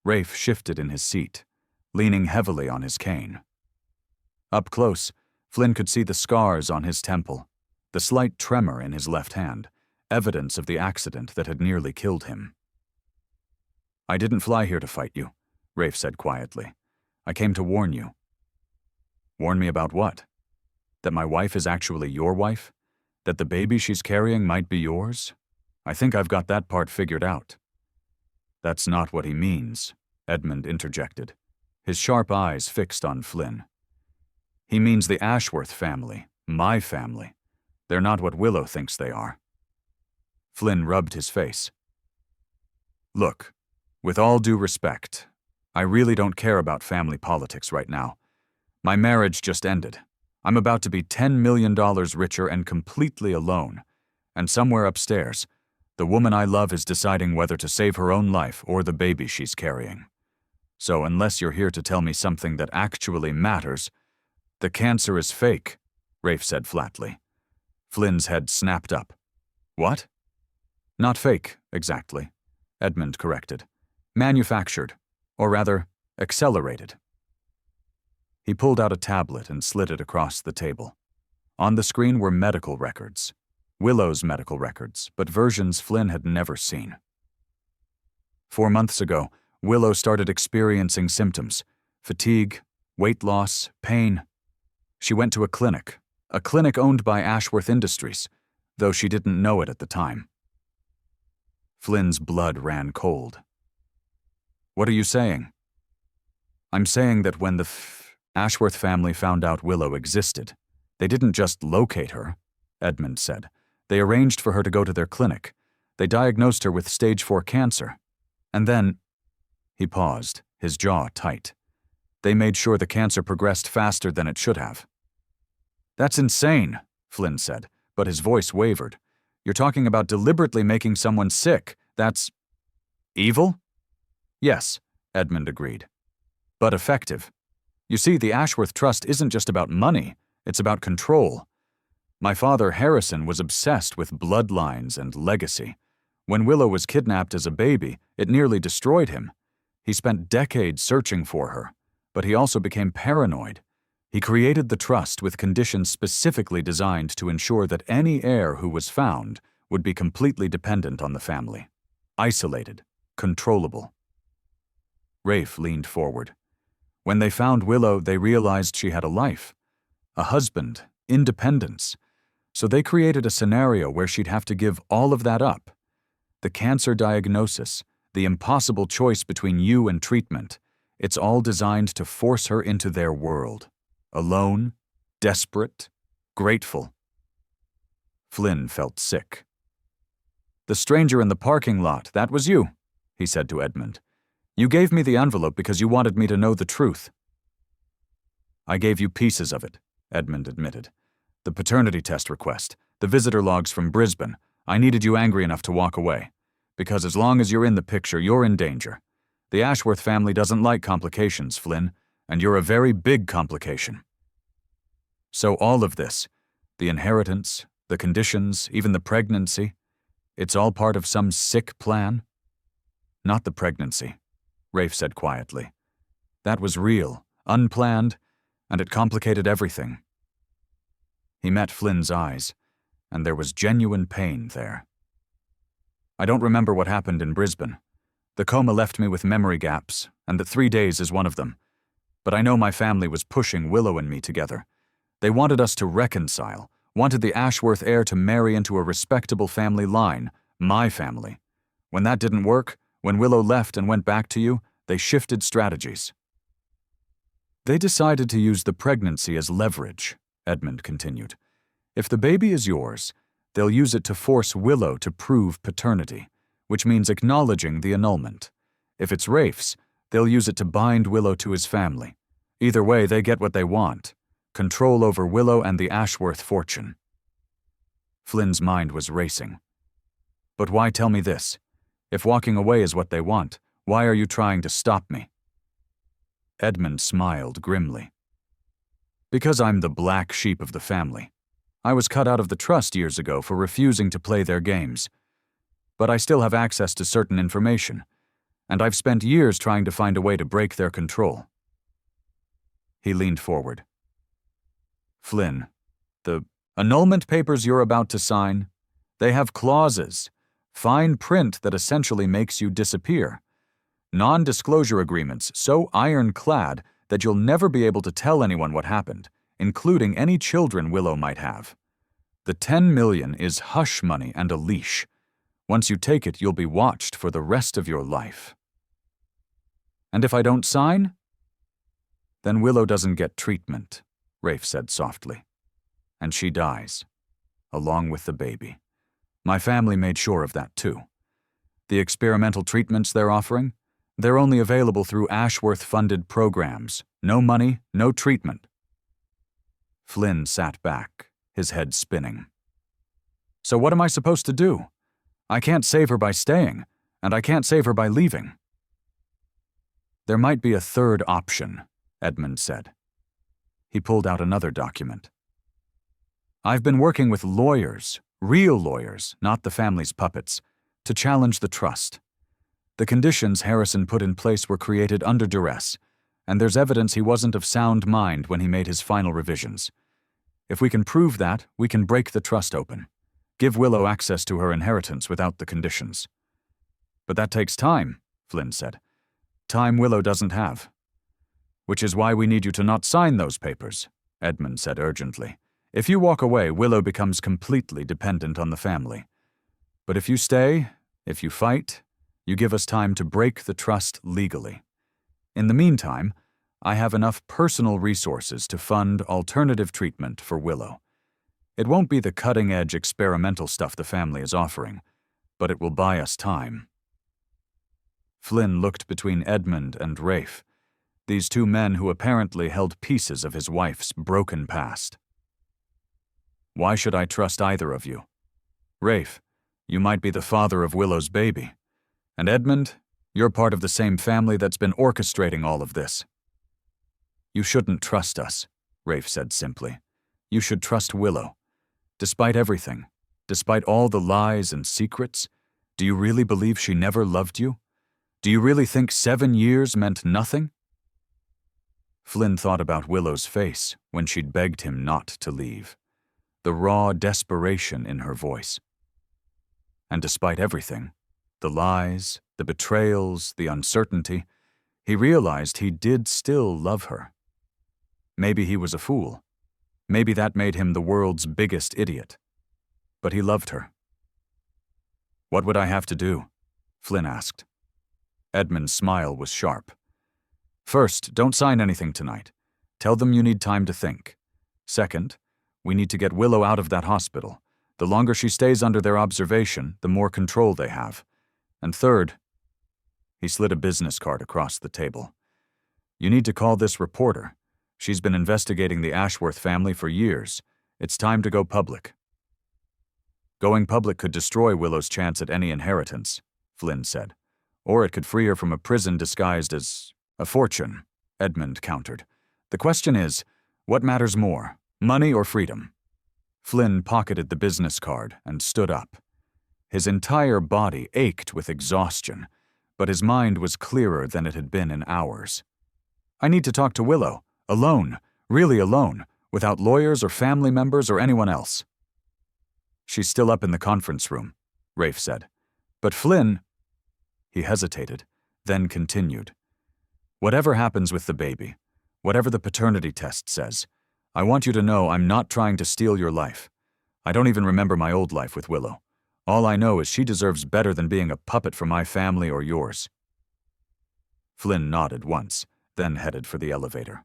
Rafe shifted in his seat, leaning heavily on his cane. Up close, Flynn could see the scars on his temple, the slight tremor in his left hand, evidence of the accident that had nearly killed him. "I didn't fly here to fight you," Rafe said quietly. "I came to warn you." "Warn me about what? That my wife is actually your wife? That the baby she's carrying might be yours? I think I've got that part figured out." "That's not what he means," Edmund interjected, his sharp eyes fixed on Flynn. "He means the Ashworth family, my family. They're not what Willow thinks they are." Flynn rubbed his face. "Look, with all due respect, I really don't care about family politics right now. My marriage just ended. I'm about to be $10 million richer and completely alone. And somewhere upstairs, the woman I love is deciding whether to save her own life or the baby she's carrying. So unless you're here to tell me something that actually matters—" "The cancer is fake," Rafe said flatly. Flynn's head snapped up. "What?" "Not fake, exactly," Edmund corrected. "Manufactured, or rather, accelerated." He pulled out a tablet and slid it across the table. On the screen were medical records. Willow's medical records, but versions Flynn had never seen. 4 months ago, Willow started experiencing symptoms: fatigue, weight loss, pain. She went to a clinic owned by Ashworth Industries, though she didn't know it at the time. Flynn's blood ran cold. "What are you saying?" "I'm saying that when the Ashworth family found out Willow existed, they didn't just locate her," Edmund said. They arranged for her to go to their clinic. They diagnosed her with stage 4 cancer. And then—" He paused, his jaw tight. "They made sure the cancer progressed faster than it should have." "That's insane," Flynn said, but his voice wavered. "You're talking about deliberately making someone sick. That's evil?" "Yes," Edmund agreed. "But effective. You see, the Ashworth Trust isn't just about money, it's about control. My father, Harrison, was obsessed with bloodlines and legacy. When Willow was kidnapped as a baby, it nearly destroyed him. He spent decades searching for her, but he also became paranoid. He created the trust with conditions specifically designed to ensure that any heir who was found would be completely dependent on the family. Isolated, controllable." Rafe leaned forward. "When they found Willow, they realized she had a life, a husband, independence. So they created a scenario where she'd have to give all of that up. The cancer diagnosis, the impossible choice between you and treatment, it's all designed to force her into their world. Alone, desperate, grateful." Flynn felt sick. "The stranger in the parking lot, that was you," he said to Edmund. "You gave me the envelope because you wanted me to know the truth." "I gave you pieces of it," Edmund admitted. "The paternity test request, the visitor logs from Brisbane. I needed you angry enough to walk away. Because as long as you're in the picture, you're in danger. The Ashworth family doesn't like complications, Flynn, and you're a very big complication. So all of this, the inheritance, the conditions, even the pregnancy, it's all part of some sick plan?" "Not the pregnancy," Rafe said quietly. "That was real, unplanned, and it complicated everything." He met Flynn's eyes, and there was genuine pain there. "I don't remember what happened in Brisbane. The coma left me with memory gaps, and that 3 days is one of them. But I know my family was pushing Willow and me together. They wanted us to reconcile, wanted the Ashworth heir to marry into a respectable family line, my family. When that didn't work, when Willow left and went back to you, they shifted strategies." "They decided to use the pregnancy as leverage," Edmund continued. "If the baby is yours, they'll use it to force Willow to prove paternity, which means acknowledging the annulment. If it's Rafe's, they'll use it to bind Willow to his family. Either way, they get what they want: control over Willow and the Ashworth fortune." Flynn's mind was racing. "But why tell me this? If walking away is what they want, why are you trying to stop me?" Edmund smiled grimly. "Because I'm the black sheep of the family. I was cut out of the trust years ago for refusing to play their games. But I still have access to certain information, and I've spent years trying to find a way to break their control." He leaned forward. "Flynn, the annulment papers you're about to sign, they have clauses, fine print that essentially makes you disappear. Non-disclosure agreements so ironclad that you'll never be able to tell anyone what happened, including any children Willow might have. The 10 million is hush money and a leash. Once you take it, you'll be watched for the rest of your life." "And if I don't sign?" "Then Willow doesn't get treatment," Rafe said softly. "And she dies, along with the baby. My family made sure of that too. The experimental treatments they're offering, they're only available through Ashworth-funded programs. No money, no treatment." Flynn sat back, his head spinning. "So what am I supposed to do? I can't save her by staying, and I can't save her by leaving." "There might be a third option," Edmund said. He pulled out another document. "I've been working with lawyers, real lawyers, not the family's puppets, to challenge the trust. The conditions Harrison put in place were created under duress, and there's evidence he wasn't of sound mind when he made his final revisions. If we can prove that, we can break the trust open, give Willow access to her inheritance without the conditions." "But that takes time," Flynn said. "Time Willow doesn't have." "Which is why we need you to not sign those papers," Edmund said urgently. "If you walk away, Willow becomes completely dependent on the family. But if you stay, if you fight, you give us time to break the trust legally. In the meantime, I have enough personal resources to fund alternative treatment for Willow. It won't be the cutting-edge experimental stuff the family is offering, but it will buy us time." Flynn looked between Edmund and Rafe, these two men who apparently held pieces of his wife's broken past. "Why should I trust either of you? Rafe, you might be the father of Willow's baby. And Edmund, you're part of the same family that's been orchestrating all of this." "You shouldn't trust us," Rafe said simply. "You should trust Willow. Despite everything, despite all the lies and secrets, do you really believe she never loved you? Do you really think 7 years meant nothing?" Flynn thought about Willow's face when she'd begged him not to leave, the raw desperation in her voice. And despite everything, the lies, the betrayals, the uncertainty, he realized he did still love her. Maybe he was a fool. Maybe that made him the world's biggest idiot. But he loved her. "What would I have to do?" Flynn asked. Edmund's smile was sharp. "First, don't sign anything tonight. Tell them you need time to think. Second, we need to get Willow out of that hospital. The longer she stays under their observation, the more control they have. And third," he slid a business card across the table, "you need to call this reporter. She's been investigating the Ashworth family for years. It's time to go public." "Going public could destroy Willow's chance at any inheritance," Flynn said. "Or it could free her from a prison disguised as a fortune," Edmund countered. "The question is, what matters more, money or freedom?" Flynn pocketed the business card and stood up. His entire body ached with exhaustion, but his mind was clearer than it had been in hours. "I need to talk to Willow. Alone, really alone, without lawyers or family members or anyone else." "She's still up in the conference room," Rafe said. "But Flynn—" He hesitated, then continued. "Whatever happens with the baby, whatever the paternity test says, I want you to know I'm not trying to steal your life. I don't even remember my old life with Willow. All I know is she deserves better than being a puppet for my family or yours." Flynn nodded once, then headed for the elevator.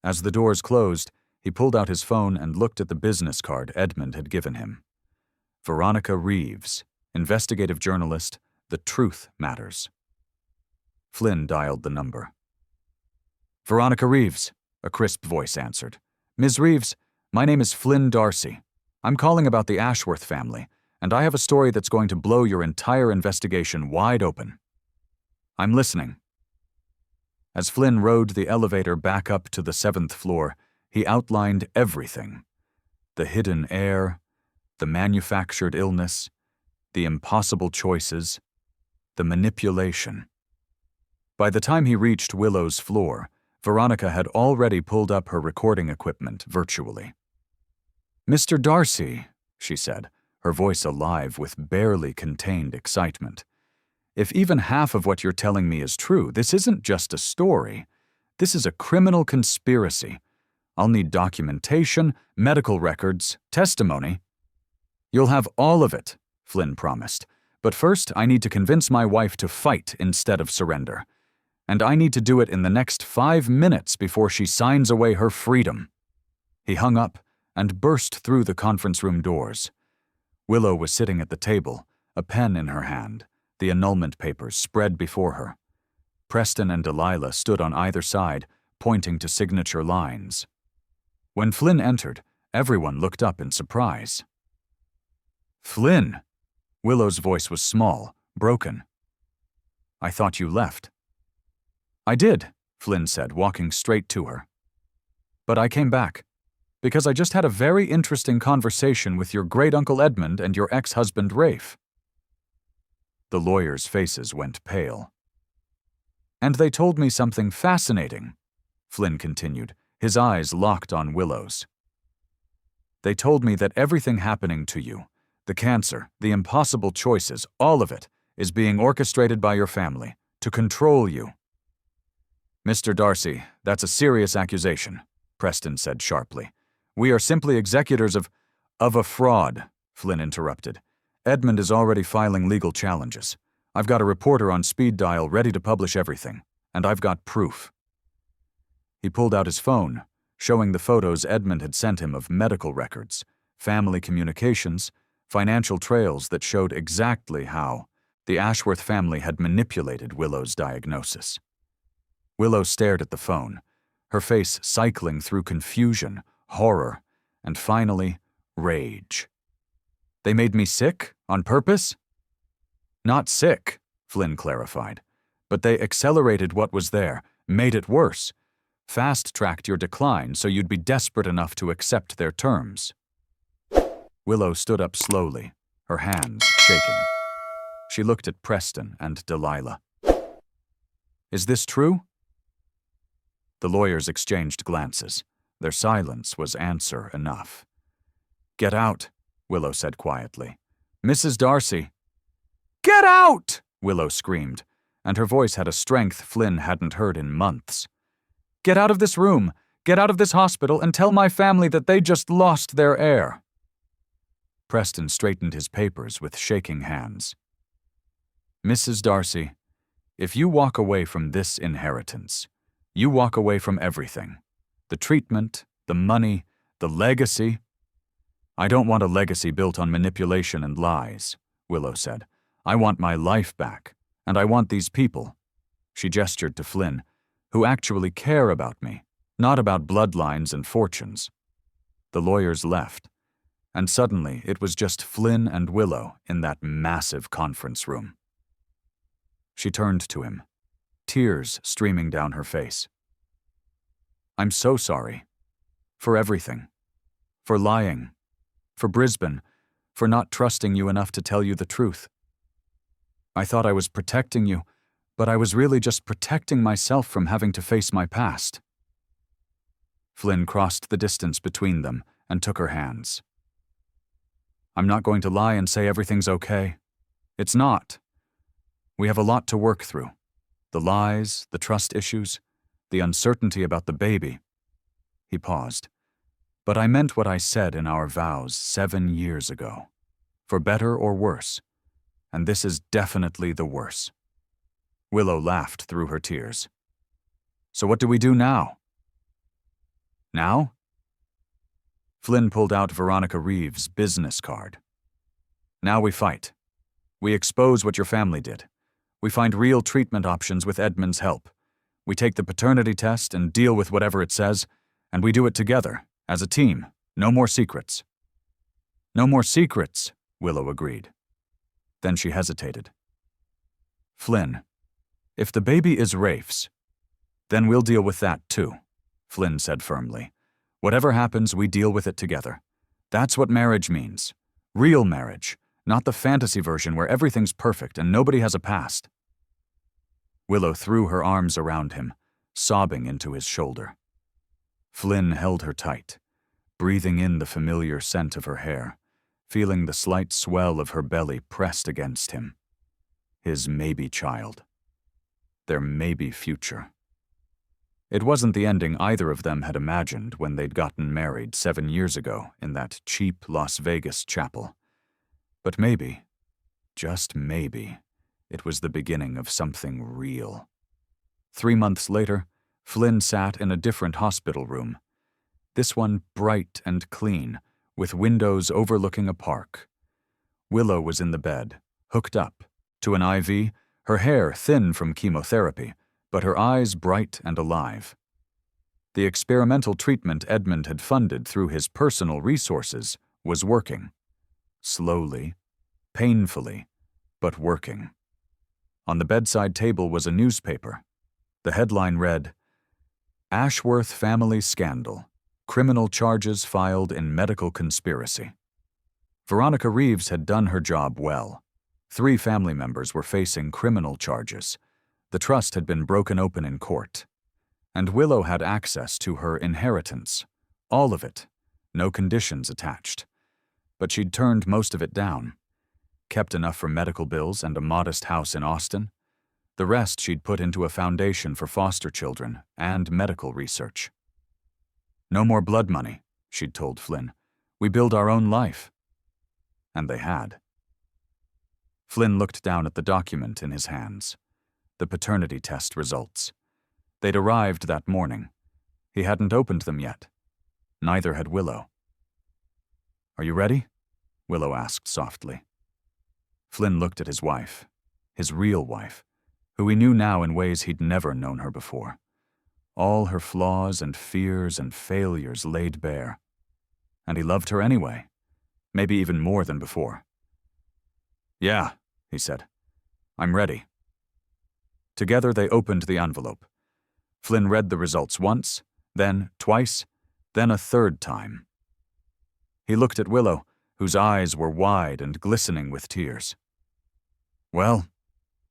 As the doors closed, he pulled out his phone and looked at the business card Edmund had given him. Veronica Reeves, investigative journalist, The Truth Matters. Flynn dialed the number. "Veronica Reeves," a crisp voice answered. "Ms. Reeves, my name is Flynn Darcy. I'm calling about the Ashworth family, and I have a story that's going to blow your entire investigation wide open." "I'm listening." As Flynn rode the elevator back up to the 7th floor, he outlined everything. The hidden heir, the manufactured illness, the impossible choices, the manipulation. By the time he reached Willow's floor, Veronica had already pulled up her recording equipment virtually. "Mr. Darcy," she said, her voice alive with barely contained excitement. "If even half of what you're telling me is true, this isn't just a story. This is a criminal conspiracy. I'll need documentation, medical records, testimony." "You'll have all of it," Flynn promised. "But first, I need to convince my wife to fight instead of surrender. And I need to do it in the next 5 minutes before she signs away her freedom." He hung up and burst through the conference room doors. Willow was sitting at the table, a pen in her hand, the annulment papers spread before her. Preston and Delilah stood on either side, pointing to signature lines. When Flynn entered, everyone looked up in surprise. "Flynn!" Willow's voice was small, broken. "I thought you left." "I did," Flynn said, walking straight to her. "But I came back, because I just had a very interesting conversation with your great-uncle Edmund and your ex-husband Rafe." The lawyers' faces went pale. "And they told me something fascinating," Flynn continued, his eyes locked on Willow's. "They told me that everything happening to you, the cancer, the impossible choices, all of it, is being orchestrated by your family, to control you." "Mr. Darcy, that's a serious accusation," Preston said sharply. "We are simply executors of a fraud," Flynn interrupted. "Edmund is already filing legal challenges. I've got a reporter on speed dial ready to publish everything, and I've got proof." He pulled out his phone, showing the photos Edmund had sent him of medical records, family communications, financial trails that showed exactly how the Ashworth family had manipulated Willow's diagnosis. Willow stared at the phone, her face cycling through confusion, horror, and finally, rage. They made me sick? On purpose? Not sick, Flynn clarified, but they accelerated what was there, made it worse, fast-tracked your decline so you'd be desperate enough to accept their terms. Willow stood up slowly, her hands shaking. She looked at Preston and Delilah. Is this true? The lawyers exchanged glances. Their silence was answer enough. Get out, Willow said quietly. Mrs. Darcy. Get out! Willow screamed, and her voice had a strength Flynn hadn't heard in months. Get out of this room, get out of this hospital, and tell my family that they just lost their heir. Preston straightened his papers with shaking hands. Mrs. Darcy, if you walk away from this inheritance, you walk away from everything. The treatment, the money, the legacy. I don't want a legacy built on manipulation and lies, Willow said. I want my life back, and I want these people, she gestured to Flynn, who actually care about me, not about bloodlines and fortunes. The lawyers left, and suddenly it was just Flynn and Willow in that massive conference room. She turned to him, tears streaming down her face. I'm so sorry. For everything. For lying. For Brisbane. For not trusting you enough to tell you the truth. I thought I was protecting you, but I was really just protecting myself from having to face my past. Flynn crossed the distance between them and took her hands. I'm not going to lie and say everything's okay. It's not. We have a lot to work through. The lies, the trust issues, the uncertainty about the baby. He paused. But I meant what I said in our vows 7 years ago. For better or worse. And this is definitely the worse. Willow laughed through her tears. So what do we do now? Now? Flynn pulled out Veronica Reeves' business card. Now we fight. We expose what your family did. We find real treatment options with Edmund's help. We take the paternity test and deal with whatever it says, and we do it together, as a team. No more secrets. No more secrets, Willow agreed. Then she hesitated. Flynn, if the baby is Rafe's, then we'll deal with that too, Flynn said firmly. Whatever happens, we deal with it together. That's what marriage means. Real marriage, not the fantasy version where everything's perfect and nobody has a past. Willow threw her arms around him, sobbing into his shoulder. Flynn held her tight, breathing in the familiar scent of her hair, feeling the slight swell of her belly pressed against him. His maybe child. Their maybe future. It wasn't the ending either of them had imagined when they'd gotten married 7 years ago in that cheap Las Vegas chapel. But maybe, just maybe, it was the beginning of something real. 3 months later, Flynn sat in a different hospital room. This one bright and clean, with windows overlooking a park. Willow was in the bed, hooked up, to an IV, her hair thin from chemotherapy, but her eyes bright and alive. The experimental treatment Edmund had funded through his personal resources was working. Slowly, painfully, but working. On the bedside table was a newspaper. The headline read, Ashworth Family Scandal. Criminal charges filed in medical conspiracy. Veronica Reeves had done her job well. 3 family members were facing criminal charges. The trust had been broken open in court. And Willow had access to her inheritance. All of it. No conditions attached. But she'd turned most of it down. Kept enough for medical bills and a modest house in Austin. The rest she'd put into a foundation for foster children and medical research. No more blood money, she'd told Flynn. We build our own life. And they had. Flynn looked down at the document in his hands. The paternity test results. They'd arrived that morning. He hadn't opened them yet, neither had Willow. "Are you ready?" Willow asked softly. Flynn looked at his wife, his real wife, who he knew now in ways he'd never known her before. All her flaws and fears and failures laid bare. And he loved her anyway, maybe even more than before. "Yeah," he said. "I'm ready." Together they opened the envelope. Flynn read the results once, then twice, then a third time. He looked at Willow, whose eyes were wide and glistening with tears. "Well,"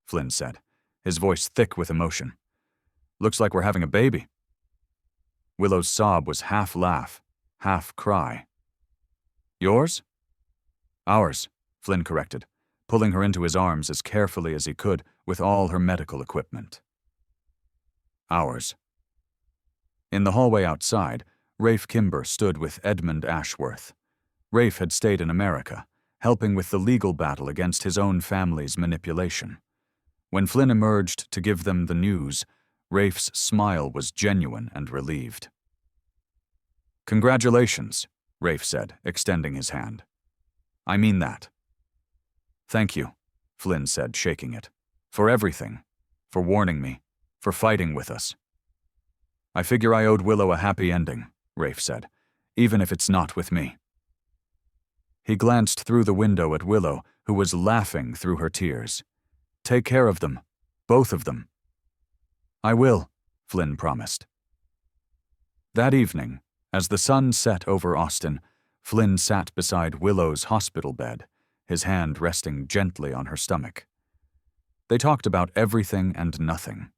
Flynn said, his voice thick with emotion, "looks like we're having a baby." Willow's sob was half laugh, half cry. "Yours?" "Ours," Flynn corrected, pulling her into his arms as carefully as he could with all her medical equipment. "Ours." In the hallway outside, Rafe Kimber stood with Edmund Ashworth. Rafe had stayed in America, helping with the legal battle against his own family's manipulation. When Flynn emerged to give them the news, Rafe's smile was genuine and relieved. "Congratulations," Rafe said, extending his hand. "I mean that." "Thank you," Flynn said, shaking it. "For everything. For warning me. For fighting with us." "I figure I owed Willow a happy ending," Rafe said, "even if it's not with me." He glanced through the window at Willow, who was laughing through her tears. "Take care of them. Both of them." "I will," Flynn promised. That evening, as the sun set over Austin, Flynn sat beside Willow's hospital bed, his hand resting gently on her stomach. They talked about everything and nothing.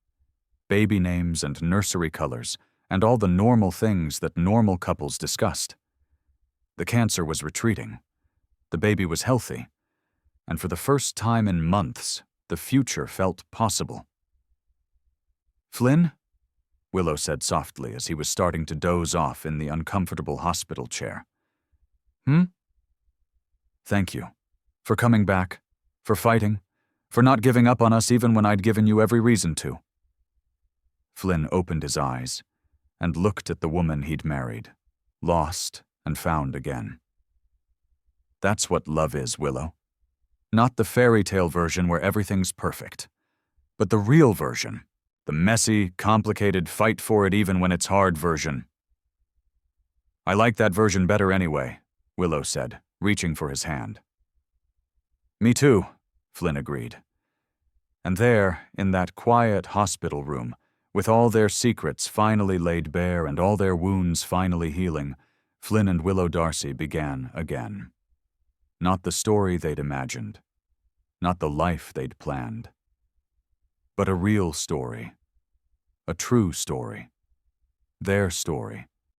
Baby names and nursery colors, and all the normal things that normal couples discussed. The cancer was retreating. The baby was healthy. And for the first time in months, the future felt possible. "Flynn?" Willow said softly as he was starting to doze off in the uncomfortable hospital chair. "Hmm?" "Thank you. For coming back. For fighting. For not giving up on us even when I'd given you every reason to." Flynn opened his eyes and looked at the woman he'd married, lost and found again. That's what love is, Willow. Not the fairy tale version where everything's perfect, but the real version, the messy, complicated, fight for it even when it's hard version. "I like that version better anyway," Willow said, reaching for his hand. "Me too," Flynn agreed. And there, in that quiet hospital room, with all their secrets finally laid bare and all their wounds finally healing, Flynn and Willow Darcy began again. Not the story they'd imagined, not the life they'd planned, but a real story, a true story, their story,